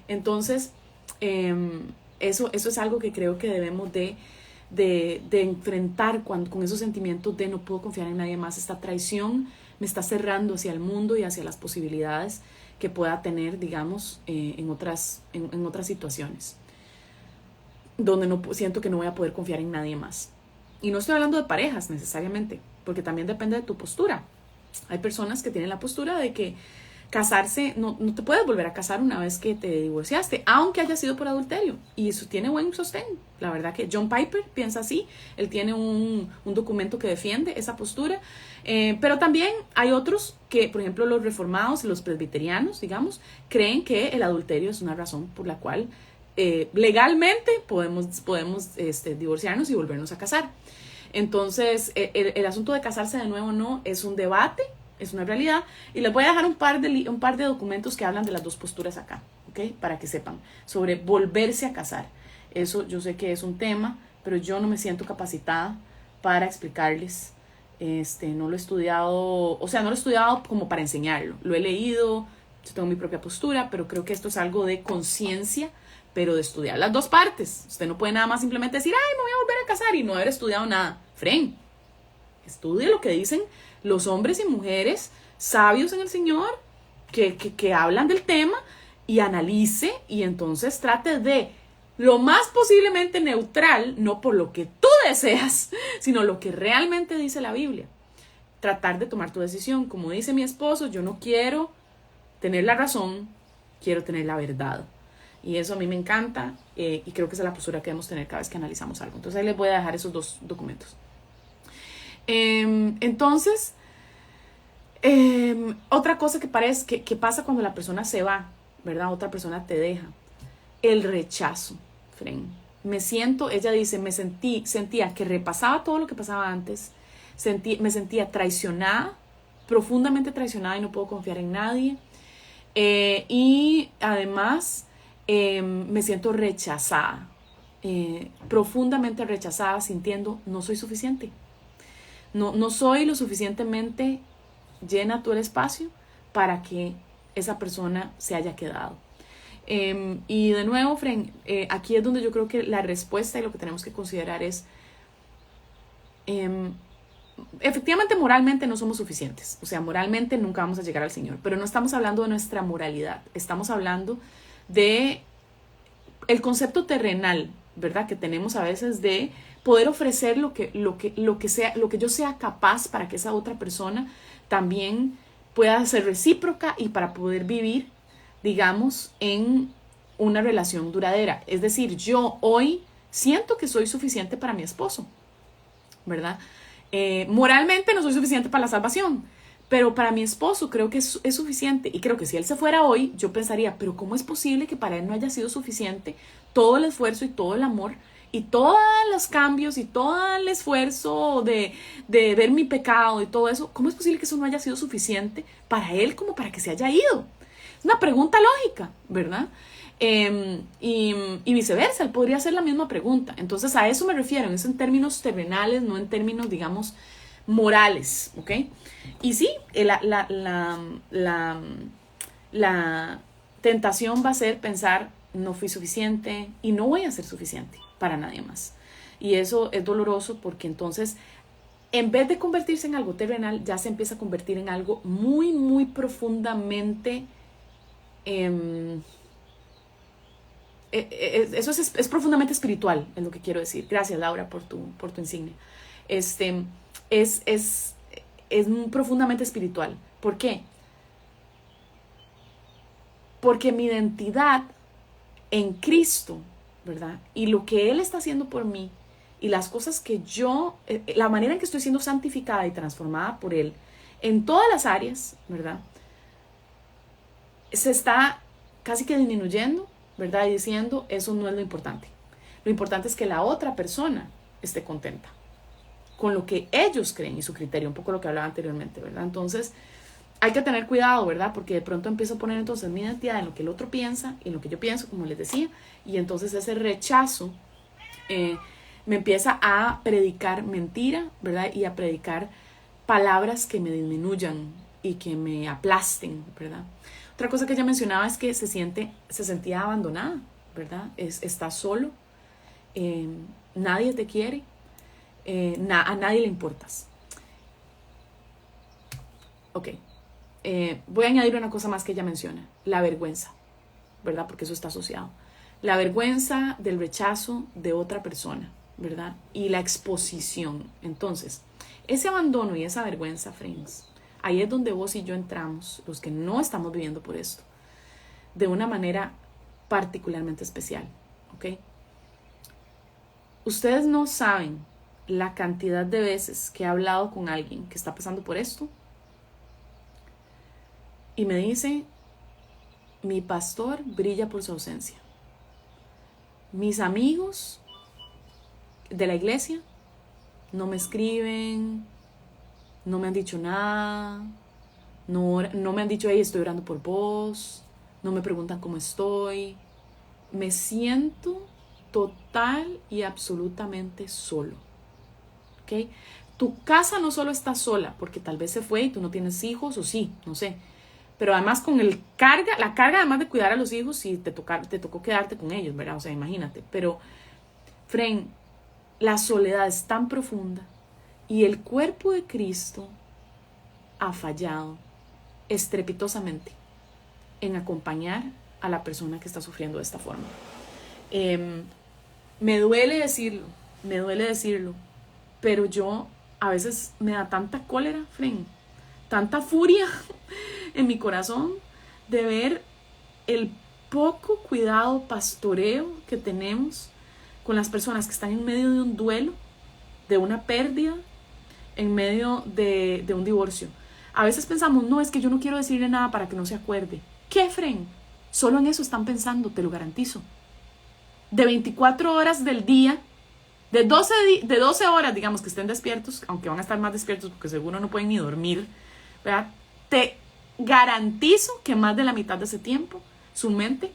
Entonces, eso es algo que creo que debemos de enfrentar con esos sentimientos de no puedo confiar en nadie más. Esta traición me está cerrando hacia el mundo y hacia las posibilidades que pueda tener, digamos, en otras situaciones donde siento que no voy a poder confiar en nadie más. Y no estoy hablando de parejas necesariamente, porque también depende de tu postura. Hay personas que tienen la postura de que casarse, no te puedes volver a casar una vez que te divorciaste, aunque haya sido por adulterio. Y eso tiene buen sostén. La verdad que John Piper piensa así. Él tiene un documento que defiende esa postura. Pero también hay otros que, por ejemplo, los reformados, los presbiterianos, digamos, creen que el adulterio es una razón por la cual legalmente podemos divorciarnos y volvernos a casar. Entonces, el asunto de casarse de nuevo no es un debate, es una realidad, y les voy a dejar un par de documentos que hablan de las dos posturas acá, ¿ok? Para que sepan sobre volverse a casar. Eso yo sé que es un tema, pero yo no me siento capacitada para explicarles. No lo he estudiado, no lo he estudiado como para enseñarlo. Lo he leído, yo tengo mi propia postura, pero creo que esto es algo de conciencia, pero de estudiar las dos partes. Usted no puede nada más simplemente decir, ay, me voy a volver a casar y no haber estudiado nada. Fren, estudie lo que dicen los hombres y mujeres sabios en el Señor que hablan del tema y analice, y entonces trate de lo más posiblemente neutral, no por lo que tú deseas, sino lo que realmente dice la Biblia. Tratar de tomar tu decisión. Como dice mi esposo, yo no quiero tener la razón, quiero tener la verdad. Y eso a mí me encanta, y creo que esa es la postura que debemos tener cada vez que analizamos algo. Entonces ahí les voy a dejar esos dos documentos. Entonces, otra cosa que pasa cuando la persona se va, ¿verdad? Otra persona te deja. El rechazo, Fren. Ella dice, sentía que repasaba todo lo que pasaba antes, me sentía traicionada, profundamente traicionada y no puedo confiar en nadie. Y además me siento rechazada. profundamente rechazada, sintiendo no soy suficiente. No soy lo suficientemente llena todo el espacio para que esa persona se haya quedado. Y de nuevo, Fren, aquí es donde yo creo que la respuesta y lo que tenemos que considerar es, efectivamente moralmente no somos suficientes, o sea, moralmente nunca vamos a llegar al Señor, pero no estamos hablando de nuestra moralidad, estamos hablando de el concepto terrenal, ¿verdad? Que tenemos a veces de poder ofrecer lo que yo sea capaz para que esa otra persona también pueda ser recíproca y para poder vivir, digamos, en una relación duradera. Es decir, yo hoy siento que soy suficiente para mi esposo, ¿verdad? Moralmente no soy suficiente para la salvación, pero para mi esposo creo que es suficiente. Y creo que si él se fuera hoy, yo pensaría, pero ¿cómo es posible que para él no haya sido suficiente todo el esfuerzo y todo el amor y todos los cambios y todo el esfuerzo de ver mi pecado y todo eso? ¿Cómo es posible que eso no haya sido suficiente para él como para que se haya ido? Es una pregunta lógica, ¿verdad? Y viceversa, él podría hacer la misma pregunta. Entonces a eso me refiero, es en términos terrenales, no en términos, digamos, morales, ¿ok? Y sí, la tentación va a ser pensar, no fui suficiente y no voy a ser suficiente para nadie más. Y eso es doloroso porque entonces, en vez de convertirse en algo terrenal, ya se empieza a convertir en algo muy, muy profundamente... eso es profundamente espiritual, es lo que quiero decir. Gracias, Laura, por tu insignia. Es profundamente espiritual. ¿Por qué? Porque mi identidad en Cristo, ¿verdad? Y lo que Él está haciendo por mí y las cosas que yo, la manera en que estoy siendo santificada y transformada por Él en todas las áreas, ¿verdad? Se está casi que disminuyendo, ¿verdad? Y diciendo, eso no es lo importante. Lo importante es que la otra persona esté contenta con lo que ellos creen y su criterio, un poco lo que hablaba anteriormente, ¿verdad? Entonces, hay que tener cuidado, ¿verdad? Porque de pronto empiezo a poner entonces mi identidad en lo que el otro piensa y en lo que yo pienso, como les decía, y entonces ese rechazo me empieza a predicar mentira, ¿verdad? Y a predicar palabras que me disminuyan y que me aplasten, ¿verdad? Otra cosa que ella mencionaba es que se sentía abandonada, ¿verdad? Está solo, nadie te quiere, a nadie le importas. Ok, voy a añadir una cosa más que ella menciona, la vergüenza, ¿verdad? Porque eso está asociado. La vergüenza del rechazo de otra persona, ¿verdad? Y la exposición. Entonces, ese abandono y esa vergüenza, friends, ahí es donde vos y yo entramos, los que no estamos viviendo por esto, de una manera particularmente especial, ¿ok? Ustedes no saben la cantidad de veces que he hablado con alguien que está pasando por esto y me dice, mi pastor brilla por su ausencia. Mis amigos de la iglesia no me escriben, no me han dicho nada, no me han dicho, hey, estoy orando por vos, no me preguntan cómo estoy. Me siento total y absolutamente solo. ¿Ok? Tu casa no solo está sola, porque tal vez se fue y tú no tienes hijos, o sí, no sé. Pero además con la carga además de cuidar a los hijos, sí te tocó quedarte con ellos, ¿verdad? O sea, imagínate. Pero, Fren, la soledad es tan profunda y el cuerpo de Cristo ha fallado estrepitosamente en acompañar a la persona que está sufriendo de esta forma. Me duele decirlo, pero yo a veces me da tanta cólera, Fren, tanta furia en mi corazón de ver el poco cuidado, pastoreo que tenemos con las personas que están en medio de un duelo, de una pérdida, en medio de un divorcio. A veces pensamos, no, es que yo no quiero decirle nada para que no se acuerde. ¿Qué, Fren? Solo en eso están pensando, te lo garantizo. De 24 horas del día, de 12 horas, digamos, que estén despiertos, aunque van a estar más despiertos porque seguro no pueden ni dormir, ¿verdad? Te garantizo que más de la mitad de ese tiempo, su mente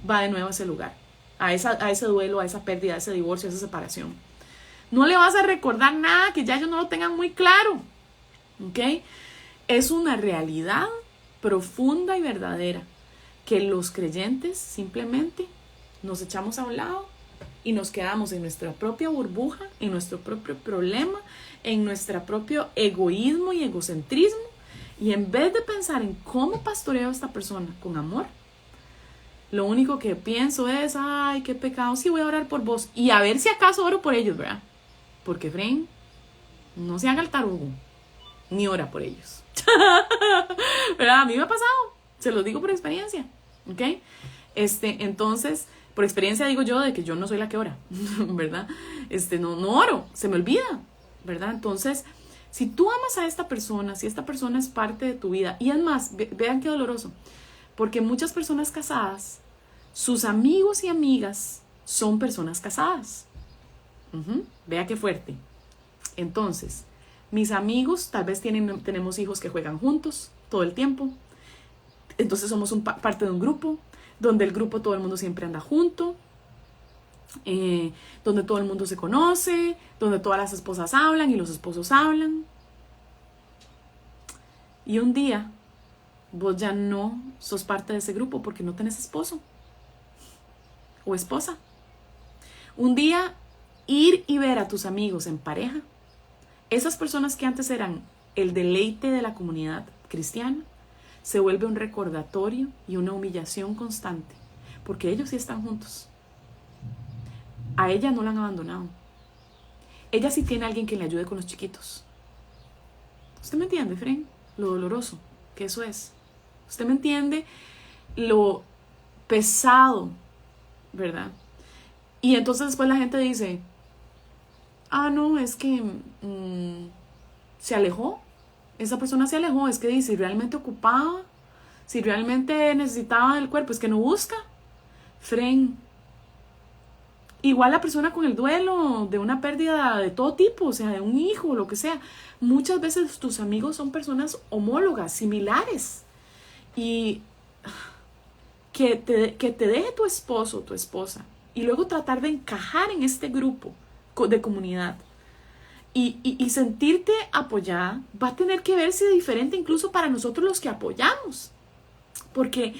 va de nuevo a ese lugar. a ese duelo, a esa pérdida, a ese divorcio, a esa separación. No le vas a recordar nada que ya ellos no lo tengan muy claro. ¿Ok? Es una realidad profunda y verdadera que los creyentes simplemente nos echamos a un lado y nos quedamos en nuestra propia burbuja, en nuestro propio problema, en nuestro propio egoísmo y egocentrismo. Y en vez de pensar en cómo pastoreo a esta persona con amor, lo único que pienso es, ay, qué pecado, sí voy a orar por vos. Y a ver si acaso oro por ellos, ¿verdad? Porque, friend, no se haga el tarugo, ni ora por ellos. ¿Verdad? A mí me ha pasado, se los digo por experiencia, ¿ok? Entonces, por experiencia digo yo de que yo no soy la que ora, ¿verdad? No oro, se me olvida, ¿verdad? Entonces, si tú amas a esta persona, si esta persona es parte de tu vida, y es más, vean qué doloroso, porque muchas personas casadas, sus amigos y amigas son personas casadas. Vea qué fuerte. Entonces, mis amigos tal vez tenemos hijos que juegan juntos todo el tiempo. Entonces somos parte de un grupo, donde el grupo todo el mundo siempre anda junto, donde todo el mundo se conoce, donde todas las esposas hablan y los esposos hablan. Y un día vos ya no sos parte de ese grupo porque no tenés esposo o esposa. Un día ir y ver a tus amigos en pareja, esas personas que antes eran el deleite de la comunidad cristiana, se vuelve un recordatorio y una humillación constante, porque ellos sí están juntos. A ella no la han abandonado. Ella sí tiene a alguien que le ayude con los chiquitos. ¿Usted me entiende, friend? Lo doloroso que eso es. ¿Usted me entiende lo pesado, verdad? Y entonces después la gente dice, ah, no, es que se alejó. Esa persona se alejó. Es que dice, si realmente ocupaba, si realmente necesitaba del cuerpo, es que no busca. Friend, igual la persona con el duelo de una pérdida de todo tipo, o sea, de un hijo, lo que sea. Muchas veces tus amigos son personas homólogas, similares. Y que te deje tu esposo o tu esposa y luego tratar de encajar en este grupo de comunidad y sentirte apoyada va a tener que verse diferente incluso para nosotros los que apoyamos. Porque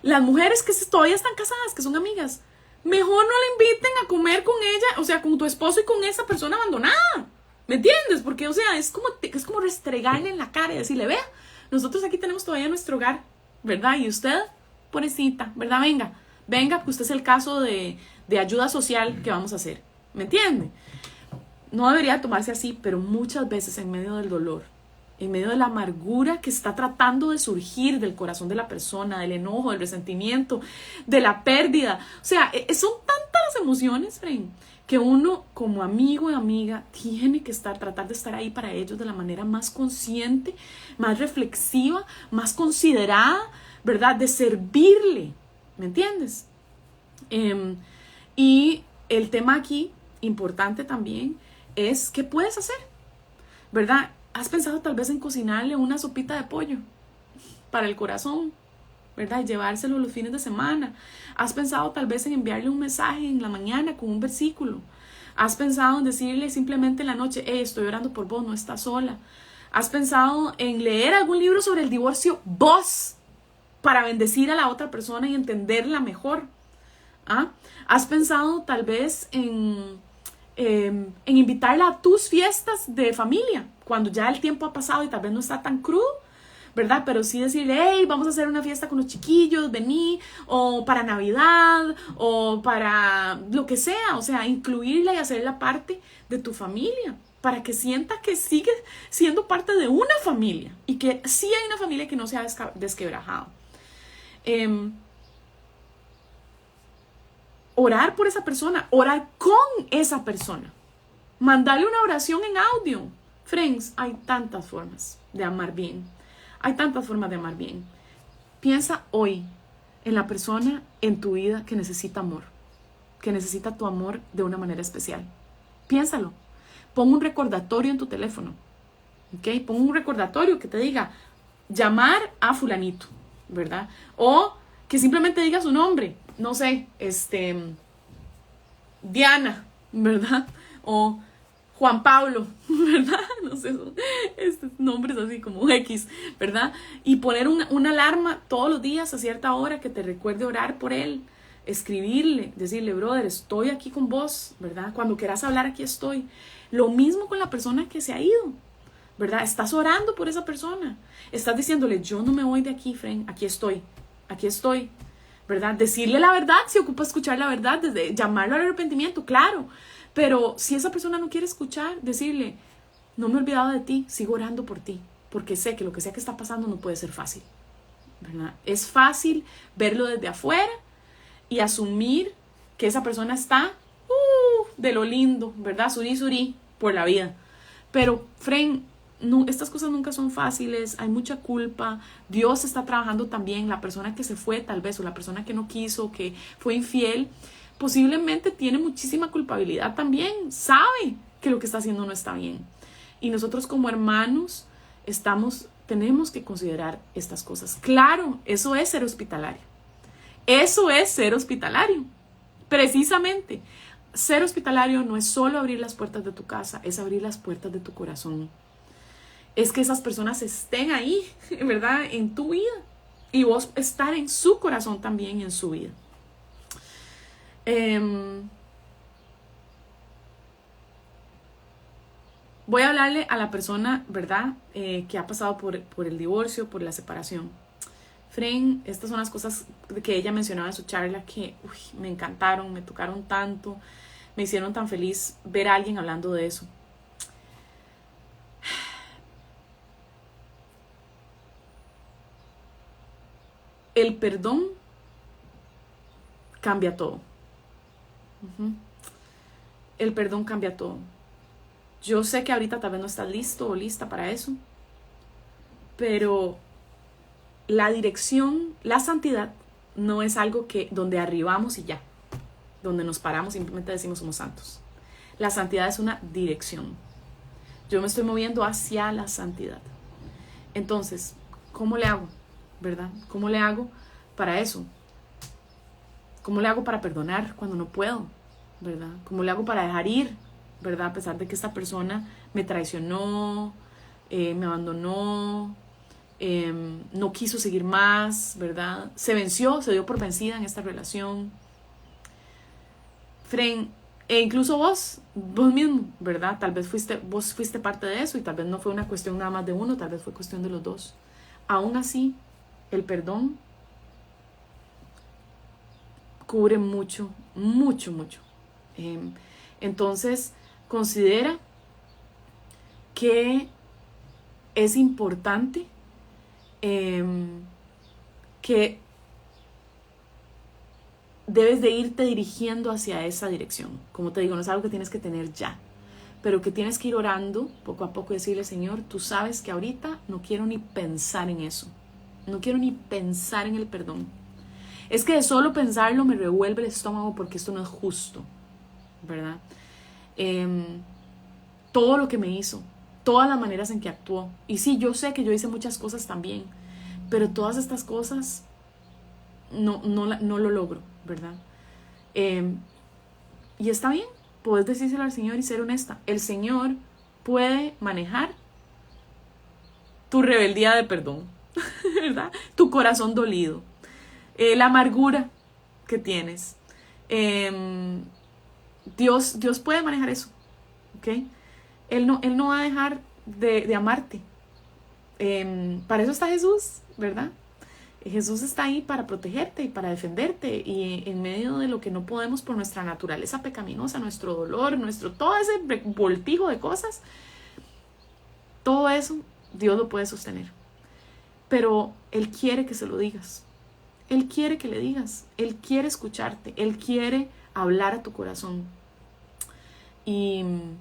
las mujeres que todavía están casadas, que son amigas, mejor no le inviten a comer con ella, o sea, con tu esposo y con esa persona abandonada. ¿Me entiendes? Porque, o sea, es como restregarle en la cara y decirle, vea, nosotros aquí tenemos todavía nuestro hogar, ¿verdad? Y usted, pobrecita, ¿verdad? Venga, porque usted es el caso de ayuda social que vamos a hacer. ¿Me entiende? No debería tomarse así, pero muchas veces en medio del dolor, en medio de la amargura que está tratando de surgir del corazón de la persona, del enojo, del resentimiento, de la pérdida. O sea, son tantas las emociones, friend, que uno como amigo y amiga tiene que tratar de estar ahí para ellos de la manera más consciente, más reflexiva, más considerada, ¿verdad? De servirle, ¿me entiendes? Y el tema aquí, importante también, es ¿qué puedes hacer? ¿Verdad? ¿Has pensado tal vez en cocinarle una sopita de pollo para el corazón? ¿Verdad? Y llevárselo los fines de semana. ¿Has pensado tal vez en enviarle un mensaje en la mañana con un versículo? ¿Has pensado en decirle simplemente en la noche, estoy orando por vos, no estás sola? ¿Has pensado en leer algún libro sobre el divorcio vos para bendecir a la otra persona y entenderla mejor? ¿Ah? ¿Has pensado tal vez en invitarla a tus fiestas de familia cuando ya el tiempo ha pasado y tal vez no está tan crudo, ¿verdad? Pero sí decirle, hey, vamos a hacer una fiesta con los chiquillos, vení, o para Navidad, o para lo que sea, o sea, incluirla y hacerla parte de tu familia, para que sienta que sigue siendo parte de una familia y que sí hay una familia que no se ha desquebrajado. Orar por esa persona, orar con esa persona, mandarle una oración en audio. Friends, hay tantas formas de amar bien. Hay tantas formas de amar bien. Piensa hoy en la persona en tu vida que necesita amor, que necesita tu amor de una manera especial. Piénsalo. Pon un recordatorio en tu teléfono. ¿Ok? Pon un recordatorio que te diga llamar a fulanito, ¿verdad? O que simplemente diga su nombre. no sé, Diana, ¿verdad? O Juan Pablo, ¿verdad? No sé, son nombres así como X, ¿verdad? Y poner una alarma todos los días a cierta hora que te recuerde orar por él, escribirle, decirle, brother, estoy aquí con vos, ¿verdad? Cuando quieras hablar, aquí estoy. Lo mismo con la persona que se ha ido, ¿verdad? Estás orando por esa persona, estás diciéndole, yo no me voy de aquí, friend, aquí estoy, ¿verdad? Decirle la verdad, si ocupa escuchar la verdad, desde llamarlo al arrepentimiento, claro. Pero si esa persona no quiere escuchar, decirle, no me he olvidado de ti, sigo orando por ti, porque sé que lo que sea que está pasando no puede ser fácil, ¿verdad? Es fácil verlo desde afuera y asumir que esa persona está de lo lindo, ¿verdad? Suri, por la vida. Pero, friend, no, estas cosas nunca son fáciles, hay mucha culpa, Dios está trabajando también, la persona que se fue tal vez, o la persona que no quiso, que fue infiel, posiblemente tiene muchísima culpabilidad también, sabe que lo que está haciendo no está bien. Y nosotros como hermanos tenemos que considerar estas cosas. Claro, eso es ser hospitalario. Eso es ser hospitalario. Precisamente, ser hospitalario no es solo abrir las puertas de tu casa, es abrir las puertas de tu corazón. Es que esas personas estén ahí, ¿verdad? En tu vida. Y vos estar en su corazón también y en su vida. Voy a hablarle a la persona, ¿verdad? Que ha pasado por el divorcio, por la separación. Fren, estas son las cosas que ella mencionaba en su charla que me encantaron, me tocaron tanto, me hicieron tan feliz ver a alguien hablando de eso. El perdón cambia todo. El perdón cambia todo. Yo sé que ahorita tal vez no estás listo o lista para eso, pero la dirección, la santidad, no es algo donde arribamos y ya, donde nos paramos y simplemente decimos somos santos. La santidad es una dirección. Yo me estoy moviendo hacia la santidad. Entonces, ¿cómo le hago? ¿Verdad? ¿Cómo le hago para eso? ¿Cómo le hago para perdonar cuando no puedo? ¿Verdad? ¿Cómo le hago para dejar ir? ¿Verdad? A pesar de que esta persona me traicionó, me abandonó, no quiso seguir más, ¿verdad? Se venció, se dio por vencida en esta relación. E incluso vos mismo, ¿verdad? Tal vez vos fuiste parte de eso y tal vez no fue una cuestión nada más de uno, tal vez fue cuestión de los dos. Aún así, el perdón cubre mucho, mucho, mucho. Entonces, considera que es importante que debes de irte dirigiendo hacia esa dirección. Como te digo, no es algo que tienes que tener ya, pero que tienes que ir orando poco a poco y decirle, Señor, tú sabes que ahorita no quiero ni pensar en eso. No quiero ni pensar en el perdón. Es que de solo pensarlo me revuelve el estómago porque esto no es justo, ¿verdad? Todo lo que me hizo, todas las maneras en que actuó. Y sí, yo sé que yo hice muchas cosas también, pero todas estas cosas no lo logro, ¿verdad? Y está bien, puedes decírselo al Señor y ser honesta. El Señor puede manejar tu rebeldía de perdón, ¿verdad? Tu corazón dolido, la amargura que tienes. Dios puede manejar eso, ¿ok? Él no va a dejar de amarte. Para eso está Jesús, ¿verdad? Jesús está ahí para protegerte y para defenderte, y en medio de lo que no podemos por nuestra naturaleza pecaminosa, nuestro dolor, todo ese voltijo de cosas, todo eso Dios lo puede sostener. Pero Él quiere que se lo digas. Él quiere que le digas. Él quiere escucharte. Él quiere hablar a tu corazón. Y en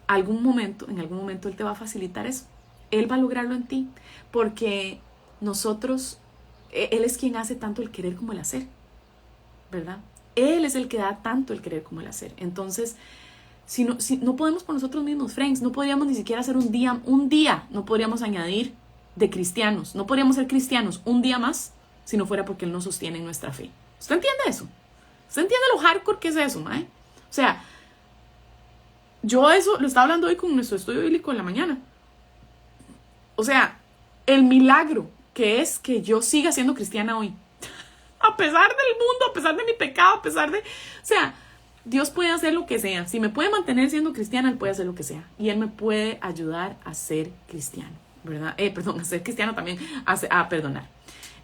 algún momento Él te va a facilitar eso. Él va a lograrlo en ti. Porque Él es quien hace tanto el querer como el hacer, ¿verdad? Él es el que da tanto el querer como el hacer. Entonces, si no podemos por nosotros mismos, friends, no podríamos ni siquiera hacer un día, no podríamos añadir de cristianos, no podríamos ser cristianos un día más si no fuera porque Él nos sostiene en nuestra fe. ¿Usted entiende eso? ¿Usted entiende lo hardcore que es eso, mae? O sea, yo eso lo estaba hablando hoy con nuestro estudio bíblico en la mañana. O sea, el milagro que es que yo siga siendo cristiana hoy. A pesar del mundo, a pesar de mi pecado, a pesar de... O sea, Dios puede hacer lo que sea. Si me puede mantener siendo cristiana, Él puede hacer lo que sea. Y Él me puede ayudar a ser cristiano, ¿verdad? Perdón, a ser cristiano también, a perdonar.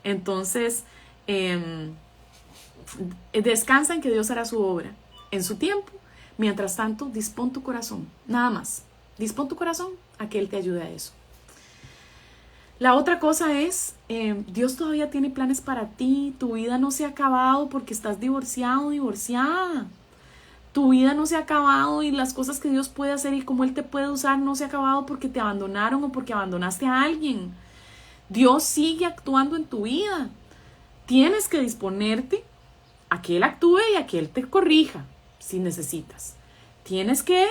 Entonces, descansa en que Dios hará su obra en su tiempo. Mientras tanto, dispón tu corazón, nada más. Dispón tu corazón a que Él te ayude a eso. La otra cosa es, Dios todavía tiene planes para ti. Tu vida no se ha acabado porque estás divorciado, divorciada. Tu vida no se ha acabado y las cosas que Dios puede hacer y cómo Él te puede usar no se ha acabado porque te abandonaron o porque abandonaste a alguien. Dios sigue actuando en tu vida. Tienes que disponerte a que Él actúe y a que Él te corrija si necesitas. Tienes que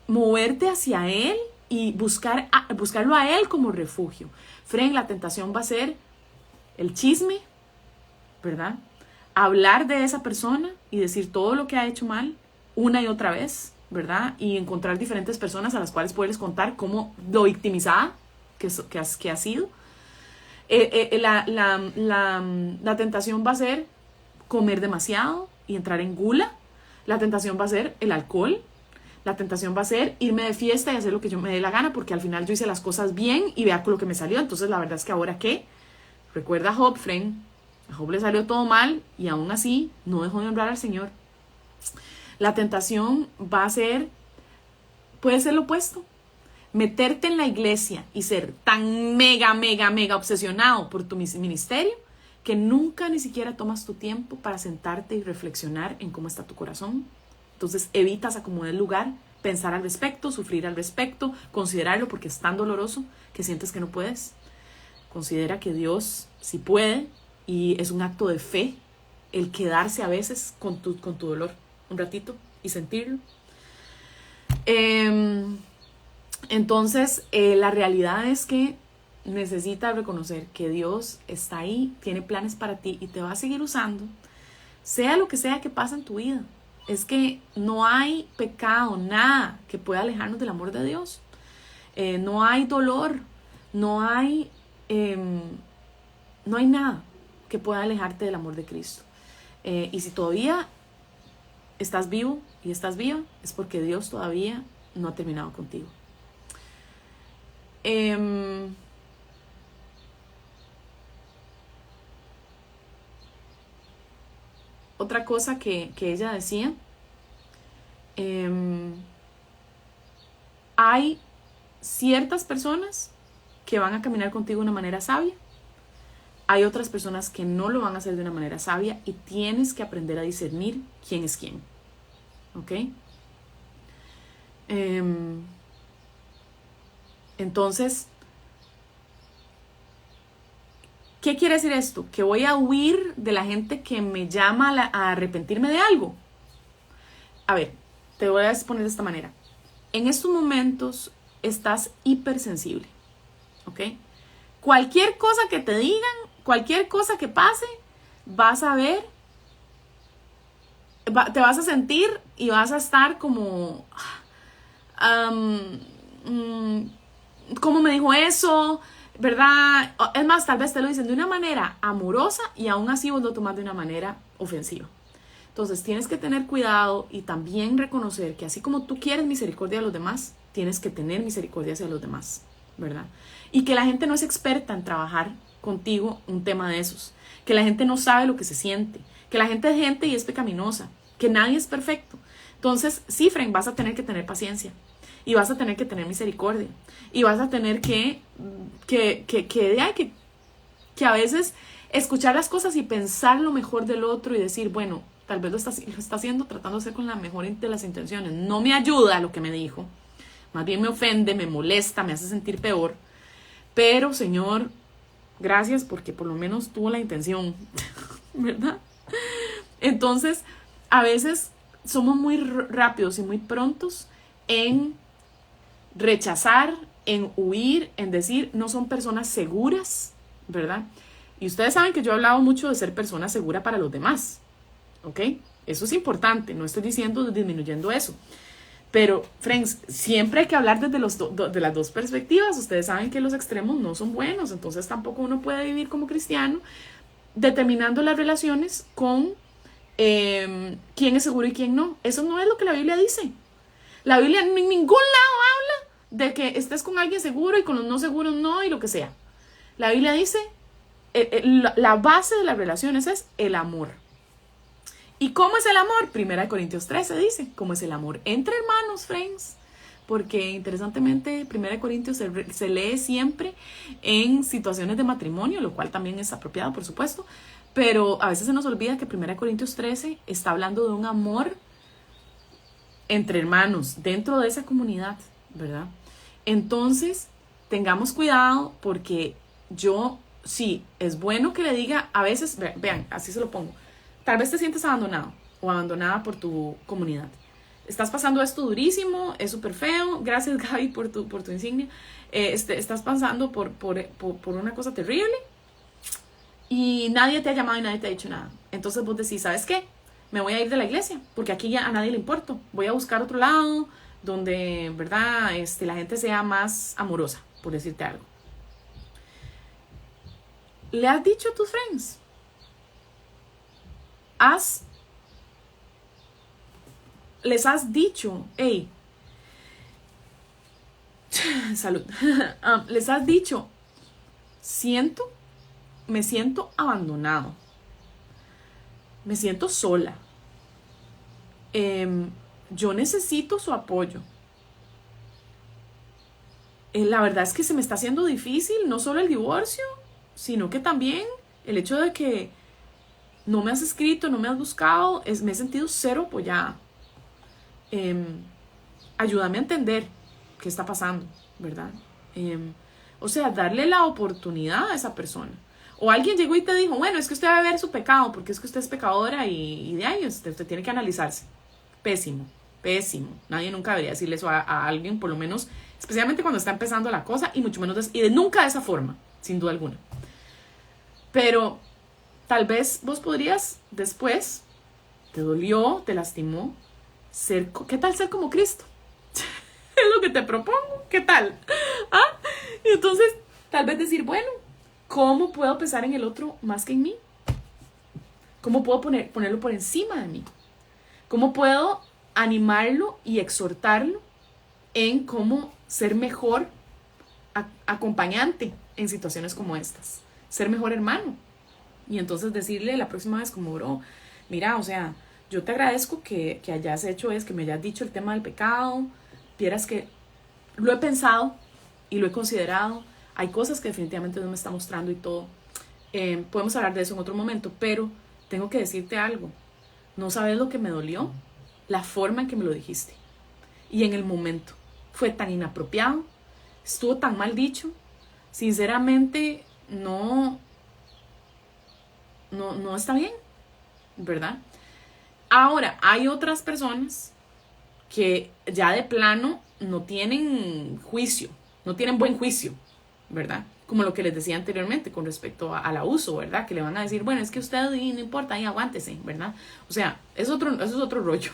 moverte hacia Él y buscarlo a Él como refugio. Fren, la tentación va a ser el chisme, ¿verdad? Hablar de esa persona y decir todo lo que ha hecho mal una y otra vez, ¿verdad? Y encontrar diferentes personas a las cuales puedes contar cómo lo victimizada que ha sido. La tentación va a ser comer demasiado y entrar en gula. La tentación va a ser el alcohol. La tentación va a ser irme de fiesta y hacer lo que yo me dé la gana porque al final yo hice las cosas bien y vea con lo que me salió. Entonces la verdad es que ahora ¿qué? Recuerda a Job, friend. A Job le salió todo mal y aún así no dejó de honrar al Señor. La tentación va a ser, puede ser lo opuesto. Meterte en la iglesia y ser tan mega obsesionado por tu ministerio que nunca ni siquiera tomas tu tiempo para sentarte y reflexionar en cómo está tu corazón. Entonces evitas acomodar el lugar, pensar al respecto, sufrir al respecto, considerarlo porque es tan doloroso que sientes que no puedes. Considera que Dios sí puede y es un acto de fe el quedarse a veces con tu dolor un ratito y sentirlo. Entonces la realidad es que necesitas reconocer que Dios está ahí, tiene planes para ti y te va a seguir usando, sea lo que sea que pase en tu vida. Es que no hay pecado, nada que pueda alejarnos del amor de Dios. No hay dolor, no hay nada que pueda alejarte del amor de Cristo. Y si todavía estás vivo y estás viva, es porque Dios todavía no ha terminado contigo. Otra cosa que ella decía, hay ciertas personas que van a caminar contigo de una manera sabia, hay otras personas que no lo van a hacer de una manera sabia y tienes que aprender a discernir quién es quién, ¿ok? Entonces, ¿qué quiere decir esto? ¿Que voy a huir de la gente que me llama a arrepentirme de algo? A ver, te voy a exponer de esta manera. En estos momentos estás hipersensible, ¿ok? Cualquier cosa que te digan, cualquier cosa que pase, vas a ver, te vas a sentir y vas a estar como... ¿cómo me dijo eso? ¿Verdad? Es más, tal vez te lo dicen de una manera amorosa y aún así vos lo tomas de una manera ofensiva. Entonces tienes que tener cuidado y también reconocer que así como tú quieres misericordia a los demás, tienes que tener misericordia hacia los demás, ¿verdad? Y que la gente no es experta en trabajar contigo un tema de esos, que la gente no sabe lo que se siente, que la gente es gente y es pecaminosa, que nadie es perfecto. Entonces, sí, Fren, vas a tener que tener paciencia y vas a tener que tener misericordia y vas a tener que a veces escuchar las cosas y pensar lo mejor del otro y decir, bueno, tal vez lo está haciendo tratando de hacer con la mejor de las intenciones. No me ayuda lo que me dijo, más bien me ofende, me molesta, me hace sentir peor. Pero, Señor, gracias porque por lo menos tuvo la intención, ¿verdad? Entonces, a veces somos muy rápidos y muy prontos en rechazar, en huir, en decir, no son personas seguras, ¿verdad? Y ustedes saben que yo he hablado mucho de ser persona segura para los demás, ¿ok? Eso es importante, no estoy diciendo disminuyendo eso. Pero, friends, siempre hay que hablar desde de las dos perspectivas. Ustedes saben que los extremos no son buenos, entonces tampoco uno puede vivir como cristiano determinando las relaciones con quién es seguro y quién no. Eso no es lo que la Biblia dice. La Biblia en ningún lado habla de que estés con alguien seguro y con los no seguros no y lo que sea. La Biblia dice, la base de las relaciones es el amor. ¿Y cómo es el amor? 1 Corintios 13 dice, ¿cómo es el amor entre hermanos, friends? Porque interesantemente 1 Corintios se lee siempre en situaciones de matrimonio, lo cual también es apropiado, por supuesto, pero a veces se nos olvida que 1 Corintios 13 está hablando de un amor entre hermanos, dentro de esa comunidad, ¿verdad? Entonces, tengamos cuidado porque sí, es bueno que le diga, a veces, vean, así se lo pongo, tal vez te sientes abandonado o abandonada por tu comunidad. Estás pasando esto durísimo, es súper feo, gracias Gaby por tu insignia, estás pasando por una cosa terrible y nadie te ha llamado y nadie te ha dicho nada. Entonces vos decís, ¿sabes qué? Me voy a ir de la iglesia porque aquí ya a nadie le importo. Voy a buscar otro lado donde, ¿verdad? La gente sea más amorosa, por decirte algo. ¿Le has dicho a tus friends? Les has dicho, hey, salud, les has dicho, me siento abandonado, me siento sola, yo necesito su apoyo. La verdad es que se me está haciendo difícil, no solo el divorcio, sino que también el hecho de que no me has escrito, no me has buscado, me he sentido cero apoyada. Ayúdame a entender qué está pasando, ¿verdad? O sea, darle la oportunidad a esa persona. O alguien llegó y te dijo, bueno, es que usted va a ver su pecado, porque es que usted es pecadora y de ahí usted tiene que analizarse. Pésimo, pésimo. Nadie nunca debería decirle eso a alguien, por lo menos, especialmente cuando está empezando la cosa, y mucho menos, nunca de esa forma, sin duda alguna. Pero tal vez vos podrías después, te dolió, te lastimó, ¿qué tal ser como Cristo? Es lo que te propongo, ¿qué tal? Y entonces, tal vez decir, bueno, ¿cómo puedo pensar en el otro más que en mí? ¿Cómo puedo ponerlo por encima de mí? ¿Cómo puedo animarlo y exhortarlo en cómo ser mejor acompañante en situaciones como estas? Ser mejor hermano. Y entonces decirle la próxima vez como, bro, mira, o sea, yo te agradezco que hayas hecho que me hayas dicho el tema del pecado. Vieras que lo he pensado y lo he considerado. Hay cosas que definitivamente Dios me está mostrando y todo. Podemos hablar de eso en otro momento, pero tengo que decirte algo. No sabes lo que me dolió, la forma en que me lo dijiste. Y en el momento. Fue tan inapropiado, estuvo tan mal dicho. Sinceramente, no está bien, ¿verdad? Ahora, hay otras personas que ya de plano no tienen juicio, no tienen buen juicio, ¿verdad? Como lo que les decía anteriormente con respecto al abuso, ¿verdad? Que le van a decir, bueno, es que usted no importa, ahí aguántese, ¿verdad? O sea, eso es otro rollo,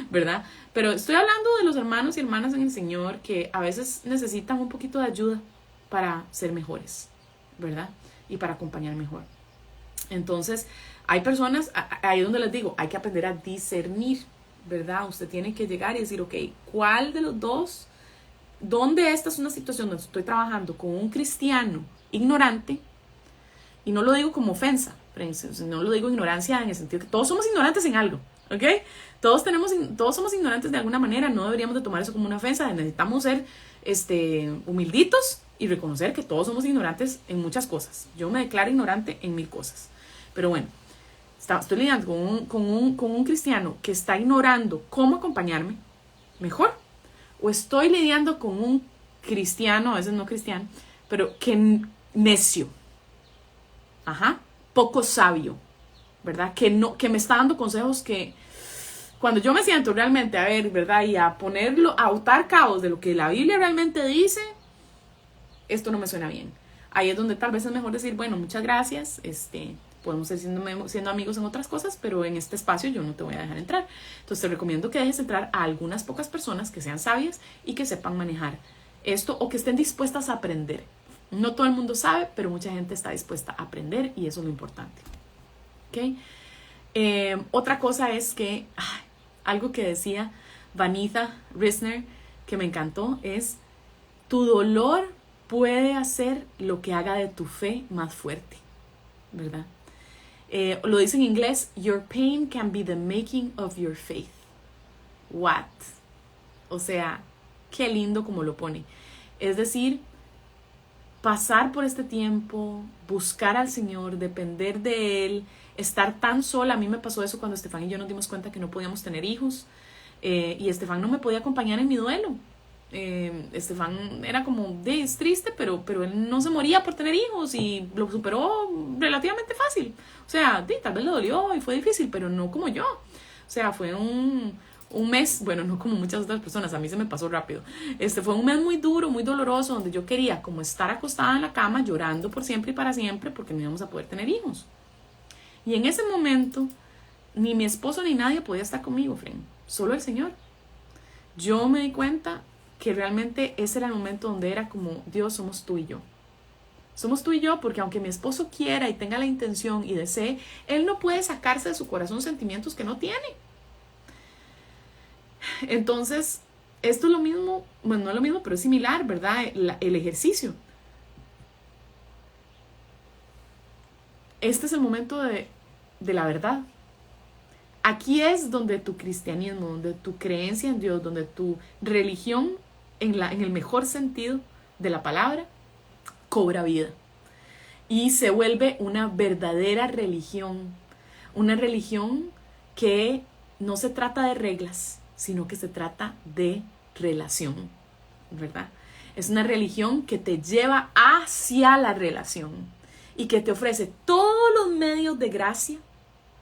¿verdad? Pero estoy hablando de los hermanos y hermanas en el Señor que a veces necesitan un poquito de ayuda para ser mejores, ¿verdad? Y para acompañar mejor. Entonces, hay personas, ahí donde les digo, hay que aprender a discernir, ¿verdad? Usted tiene que llegar y decir, ok, ¿cuál de los dos? ¿Dónde esta es una situación donde estoy trabajando con un cristiano ignorante? Y no lo digo como ofensa, no lo digo ignorancia en el sentido que todos somos ignorantes en algo, ¿ok? Todos somos ignorantes de alguna manera, no deberíamos de tomar eso como una ofensa, necesitamos ser humilditos y reconocer que todos somos ignorantes en muchas cosas. Yo me declaro ignorante en 1000 cosas. Pero bueno, estoy lidiando con un cristiano que está ignorando cómo acompañarme mejor. O estoy lidiando con un cristiano, a veces no cristiano, pero que necio. Poco sabio, ¿verdad? Que me está dando consejos que cuando yo me siento realmente a ver, ¿verdad? Y a atar cabos de lo que la Biblia realmente dice, esto no me suena bien. ahí es donde tal vez es mejor decir, bueno, muchas gracias, podemos seguir siendo amigos en otras cosas, pero en este espacio yo no te voy a dejar entrar. Entonces te recomiendo que dejes entrar a algunas pocas personas que sean sabias y que sepan manejar esto o que estén dispuestas a aprender. No todo el mundo sabe, pero mucha gente está dispuesta a aprender y eso es lo importante. ¿Okay? Otra cosa es que algo que decía Vanita Risner que me encantó es: tu dolor puede hacer lo que haga de tu fe más fuerte, ¿verdad? Lo dice en inglés: your pain can be the making of your faith. What? O sea, qué lindo como lo pone. Es decir, pasar por este tiempo, buscar al Señor, depender de Él, estar tan sola. A mí me pasó eso cuando Estefan y yo nos dimos cuenta que no podíamos tener hijos, y Estefan no me podía acompañar en mi duelo. Estefan era como, es triste, pero él no se moría por tener hijos y lo superó relativamente fácil. O sea, tal vez le dolió y fue difícil, pero no como yo. O sea, fue un mes, bueno, no como muchas otras personas, a mí se me pasó rápido. Fue un mes muy duro, muy doloroso, donde yo quería como estar acostada en la cama llorando por siempre y para siempre porque no íbamos a poder tener hijos. Y en ese momento, ni mi esposo ni nadie podía estar conmigo, friend, solo el Señor. Yo me di cuenta que realmente ese era el momento donde era como, Dios, somos tú y yo. Somos tú y yo, porque aunque mi esposo quiera y tenga la intención y desee, él no puede sacarse de su corazón sentimientos que no tiene. Entonces, esto es lo mismo, bueno, no es lo mismo, pero es similar, ¿verdad? El ejercicio. Este es el momento de la verdad. Aquí es donde tu cristianismo, donde tu creencia en Dios, donde tu religión, en el mejor sentido de la palabra, cobra vida. Y se vuelve una verdadera religión. Una religión que no se trata de reglas, sino que se trata de relación, ¿verdad? Es una religión que te lleva hacia la relación y que te ofrece todos los medios de gracia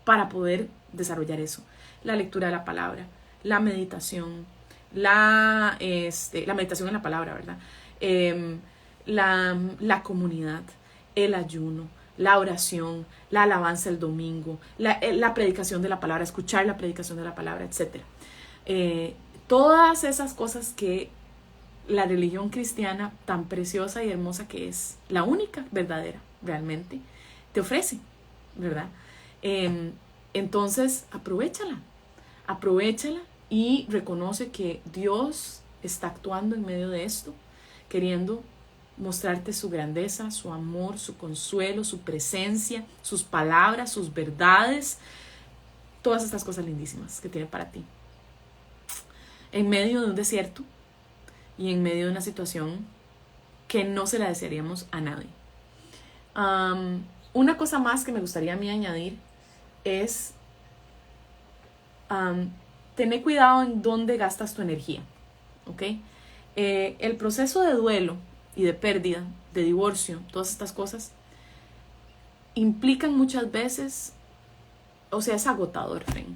para poder desarrollar eso. La lectura de la palabra, la meditación, la meditación en la palabra, ¿verdad? La comunidad, el ayuno, la oración, la alabanza el domingo, la predicación de la palabra, escuchar la predicación de la palabra, etc. Todas esas cosas que la religión cristiana, tan preciosa y hermosa que es, la única verdadera realmente, te ofrece, ¿verdad? Entonces, aprovechala y reconoce que Dios está actuando en medio de esto, queriendo mostrarte su grandeza, su amor, su consuelo, su presencia, sus palabras, sus verdades, todas estas cosas lindísimas que tiene para ti. En medio de un desierto y en medio de una situación que no se la desearíamos a nadie. Una cosa más que me gustaría a mí añadir es tener cuidado en dónde gastas tu energía, ¿ok? El proceso de duelo y de pérdida, de divorcio, todas estas cosas implican muchas veces, o sea, es agotador, friend.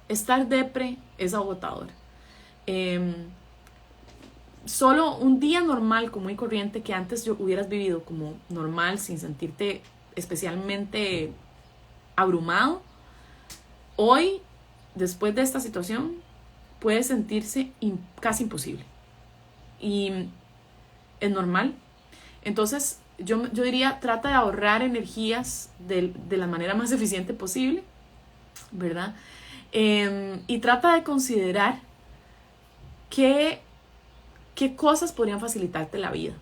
Estar depre es agotador. Solo un día normal, común y corriente, que antes yo hubieras vivido como normal, sin sentirte especialmente abrumado, hoy, después de esta situación, puede sentirse casi imposible. Y es normal. Entonces, yo diría, trata de ahorrar energías de la manera más eficiente posible, ¿verdad? Y trata de considerar qué cosas podrían facilitarte la vida.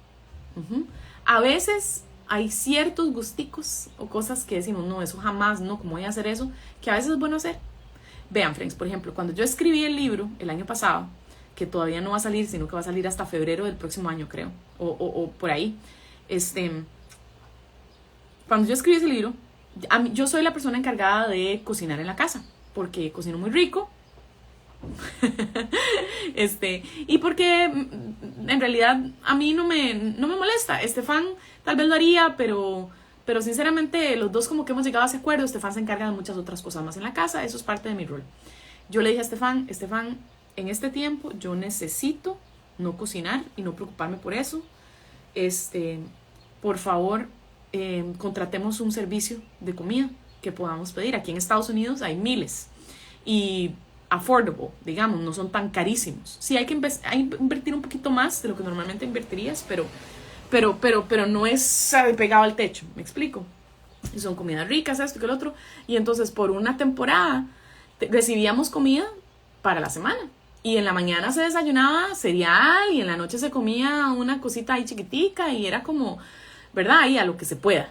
A veces hay ciertos gusticos o cosas que decimos, no, eso jamás, no, ¿cómo voy a hacer eso? Que a veces es bueno hacer. Vean, friends, por ejemplo, cuando yo escribí el libro el año pasado, que todavía no va a salir, sino que va a salir hasta febrero del próximo año, creo, o por ahí, cuando yo escribí ese libro, yo soy la persona encargada de cocinar en la casa, porque cocino muy rico, y porque en realidad a mí no me molesta. Estefan tal vez lo haría, pero sinceramente los dos como que hemos llegado a ese acuerdo. Estefan se encarga de muchas otras cosas más en la casa, eso es parte de mi rol. Yo le dije a Estefan, en este tiempo yo necesito no cocinar y no preocuparme por eso. por favor, contratemos un servicio de comida que podamos pedir. Aquí en Estados Unidos hay miles y affordable, digamos, no son tan carísimos. Sí, hay que invertir un poquito más de lo que normalmente invertirías, pero no es pegado al techo, ¿me explico? Y son comidas ricas, esto que el otro. Y entonces por una temporada recibíamos comida para la semana. Y en la mañana se desayunaba cereal y en la noche se comía una cosita ahí chiquitica y era como, ¿verdad? Ahí a lo que se pueda.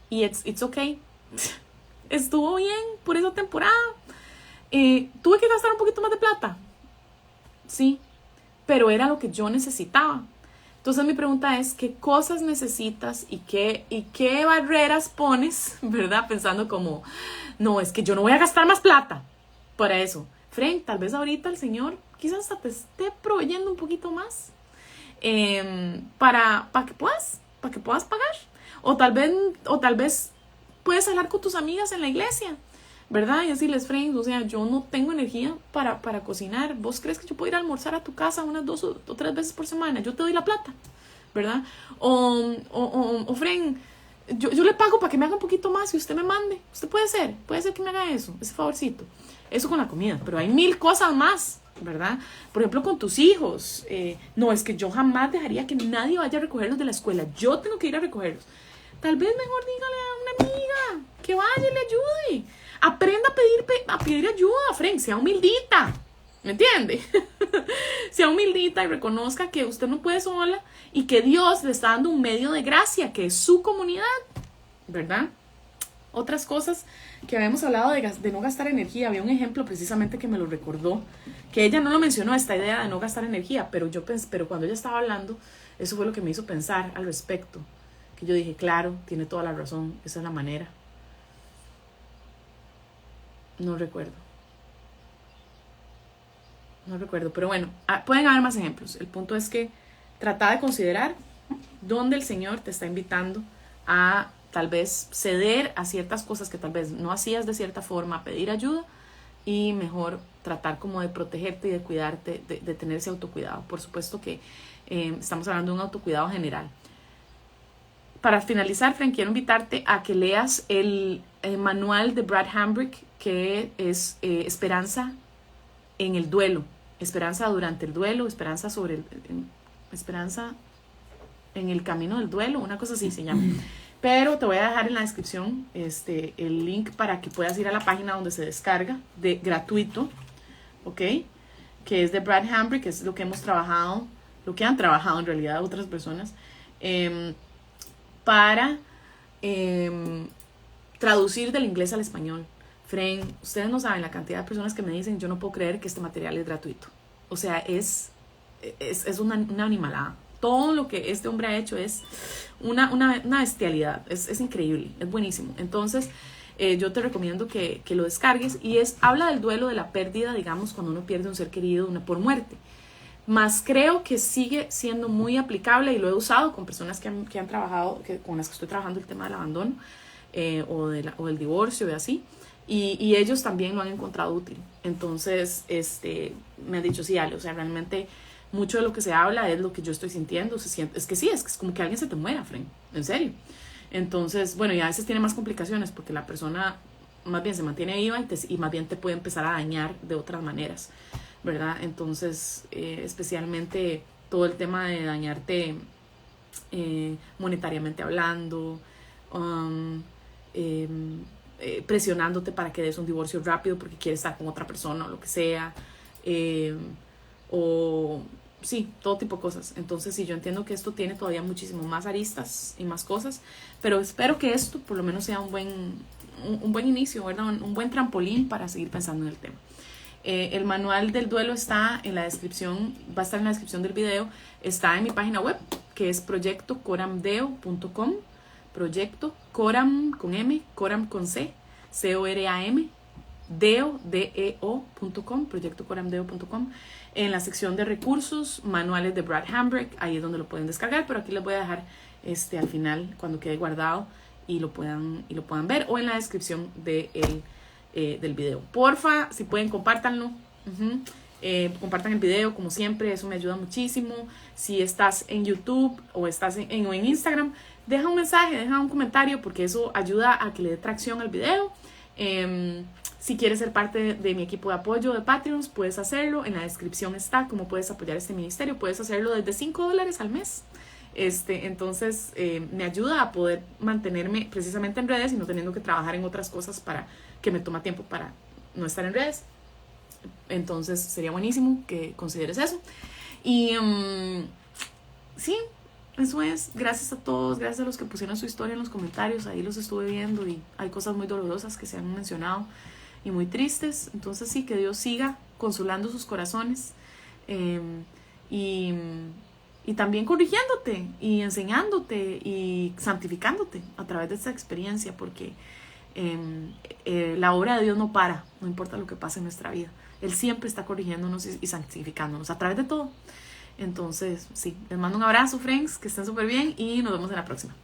Y it's okay. Estuvo bien por esa temporada. Tuve que gastar un poquito más de plata. Sí, pero era lo que yo necesitaba. Entonces mi pregunta es, ¿qué cosas necesitas y qué barreras pones, ¿verdad? Pensando como, no, es que yo no voy a gastar más plata para eso. Fren, tal vez ahorita el Señor quizás hasta te esté proveyendo un poquito más para que puedas pagar. O tal vez puedes hablar con tus amigas en la iglesia, ¿verdad? Y decirles, Fren, o sea, yo no tengo energía para cocinar. ¿Vos crees que yo puedo ir a almorzar a tu casa unas 2 o 3 veces por semana? Yo te doy la plata, ¿verdad? O Fren, yo le pago para que me haga un poquito más y usted me mande. Usted puede ser que me haga eso, ese favorcito. Eso con la comida, pero hay 1000 cosas más, ¿verdad? Por ejemplo, con tus hijos. No, es que yo jamás dejaría que nadie vaya a recogerlos de la escuela. Yo tengo que ir a recogerlos. Tal vez mejor dígale a una amiga que vaya y le ayude. Aprenda a pedir ayuda, Fren, sea humildita, ¿me entiende? Sea humildita y reconozca que usted no puede sola y que Dios le está dando un medio de gracia, que es su comunidad, ¿verdad? Otras cosas que habíamos hablado de no gastar energía. Había un ejemplo precisamente que me lo recordó, que ella no lo mencionó, esta idea de no gastar energía, pero cuando ella estaba hablando, eso fue lo que me hizo pensar al respecto, que yo dije, claro, tiene toda la razón, esa es la manera. No recuerdo, pero bueno, pueden haber más ejemplos. El punto es que trata de considerar dónde el Señor te está invitando a tal vez ceder a ciertas cosas que tal vez no hacías de cierta forma, pedir ayuda y mejor tratar como de protegerte y de cuidarte, de tener ese autocuidado. Por supuesto que estamos hablando de un autocuidado general. Para finalizar, Fren, quiero invitarte a que leas el manual de Brad Hambrick, que es Esperanza en el duelo, esperanza durante el duelo, esperanza esperanza en el camino del duelo, una cosa así se llama. Pero te voy a dejar en la descripción el link para que puedas ir a la página donde se descarga gratuito, ¿ok? Que es de Brad Hambrick, que es lo que hemos trabajado, lo que han trabajado en realidad otras personas, para traducir del inglés al español. Fren, ustedes no saben la cantidad de personas que me dicen, yo no puedo creer que este material es gratuito. O sea, es una animalada. Todo lo que este hombre ha hecho es una bestialidad. Es increíble, es buenísimo. Entonces, yo te recomiendo que lo descargues. Y habla del duelo, de la pérdida, digamos, cuando uno pierde un ser querido por muerte. Más creo que sigue siendo muy aplicable y lo he usado con personas que han trabajado, con las que estoy trabajando el tema del abandono o del divorcio y así. Y ellos también lo han encontrado útil. Entonces, me han dicho, sí, Ale, o sea, realmente mucho de lo que se habla es lo que yo estoy sintiendo. Es que es como que alguien se te muera, Fren, en serio. Entonces, bueno, y a veces tiene más complicaciones porque la persona más bien se mantiene viva y más bien te puede empezar a dañar de otras maneras, ¿verdad? Entonces, especialmente todo el tema de dañarte monetariamente hablando, presionándote para que des un divorcio rápido porque quieres estar con otra persona o lo que sea, o sí, todo tipo de cosas. Entonces sí, yo entiendo que esto tiene todavía muchísimo más aristas y más cosas, pero espero que esto por lo menos sea un buen inicio, ¿verdad? Un buen trampolín para seguir pensando en el tema. El manual del duelo está en la descripción, va a estar en la descripción del video, está en mi página web, que es proyectocoramdeo.com, proyecto Coram con M, Coram con C, C-O-R-A-M, deo.com, proyectocoramdeo.com. En la sección de recursos, manuales de Brad Hambrick, ahí es donde lo pueden descargar, pero aquí les voy a dejar al final cuando quede guardado y lo puedan ver, o en la descripción del video. Porfa, si pueden, compártanlo. Compartan el video como siempre, eso me ayuda muchísimo. Si estás en YouTube o estás en Instagram, deja un mensaje, deja un comentario, porque eso ayuda a que le dé tracción al video. Si quieres ser parte de mi equipo de apoyo de Patreons, puedes hacerlo. En la descripción está cómo puedes apoyar este ministerio. Puedes hacerlo desde $5 al mes. Entonces me ayuda a poder mantenerme precisamente en redes y no teniendo que trabajar en otras cosas para que me toma tiempo para no estar en redes. Entonces sería buenísimo que consideres eso. Y sí, eso es. Gracias a todos, gracias a los que pusieron su historia en los comentarios. Ahí los estuve viendo y hay cosas muy dolorosas que se han mencionado y muy tristes. Entonces sí, que Dios siga consolando sus corazones y también corrigiéndote y enseñándote y santificándote a través de esta experiencia, porque la obra de Dios no para, no importa lo que pase en nuestra vida. Él siempre está corrigiéndonos y santificándonos a través de todo. Entonces, sí, les mando un abrazo, friends, que estén súper bien y nos vemos en la próxima.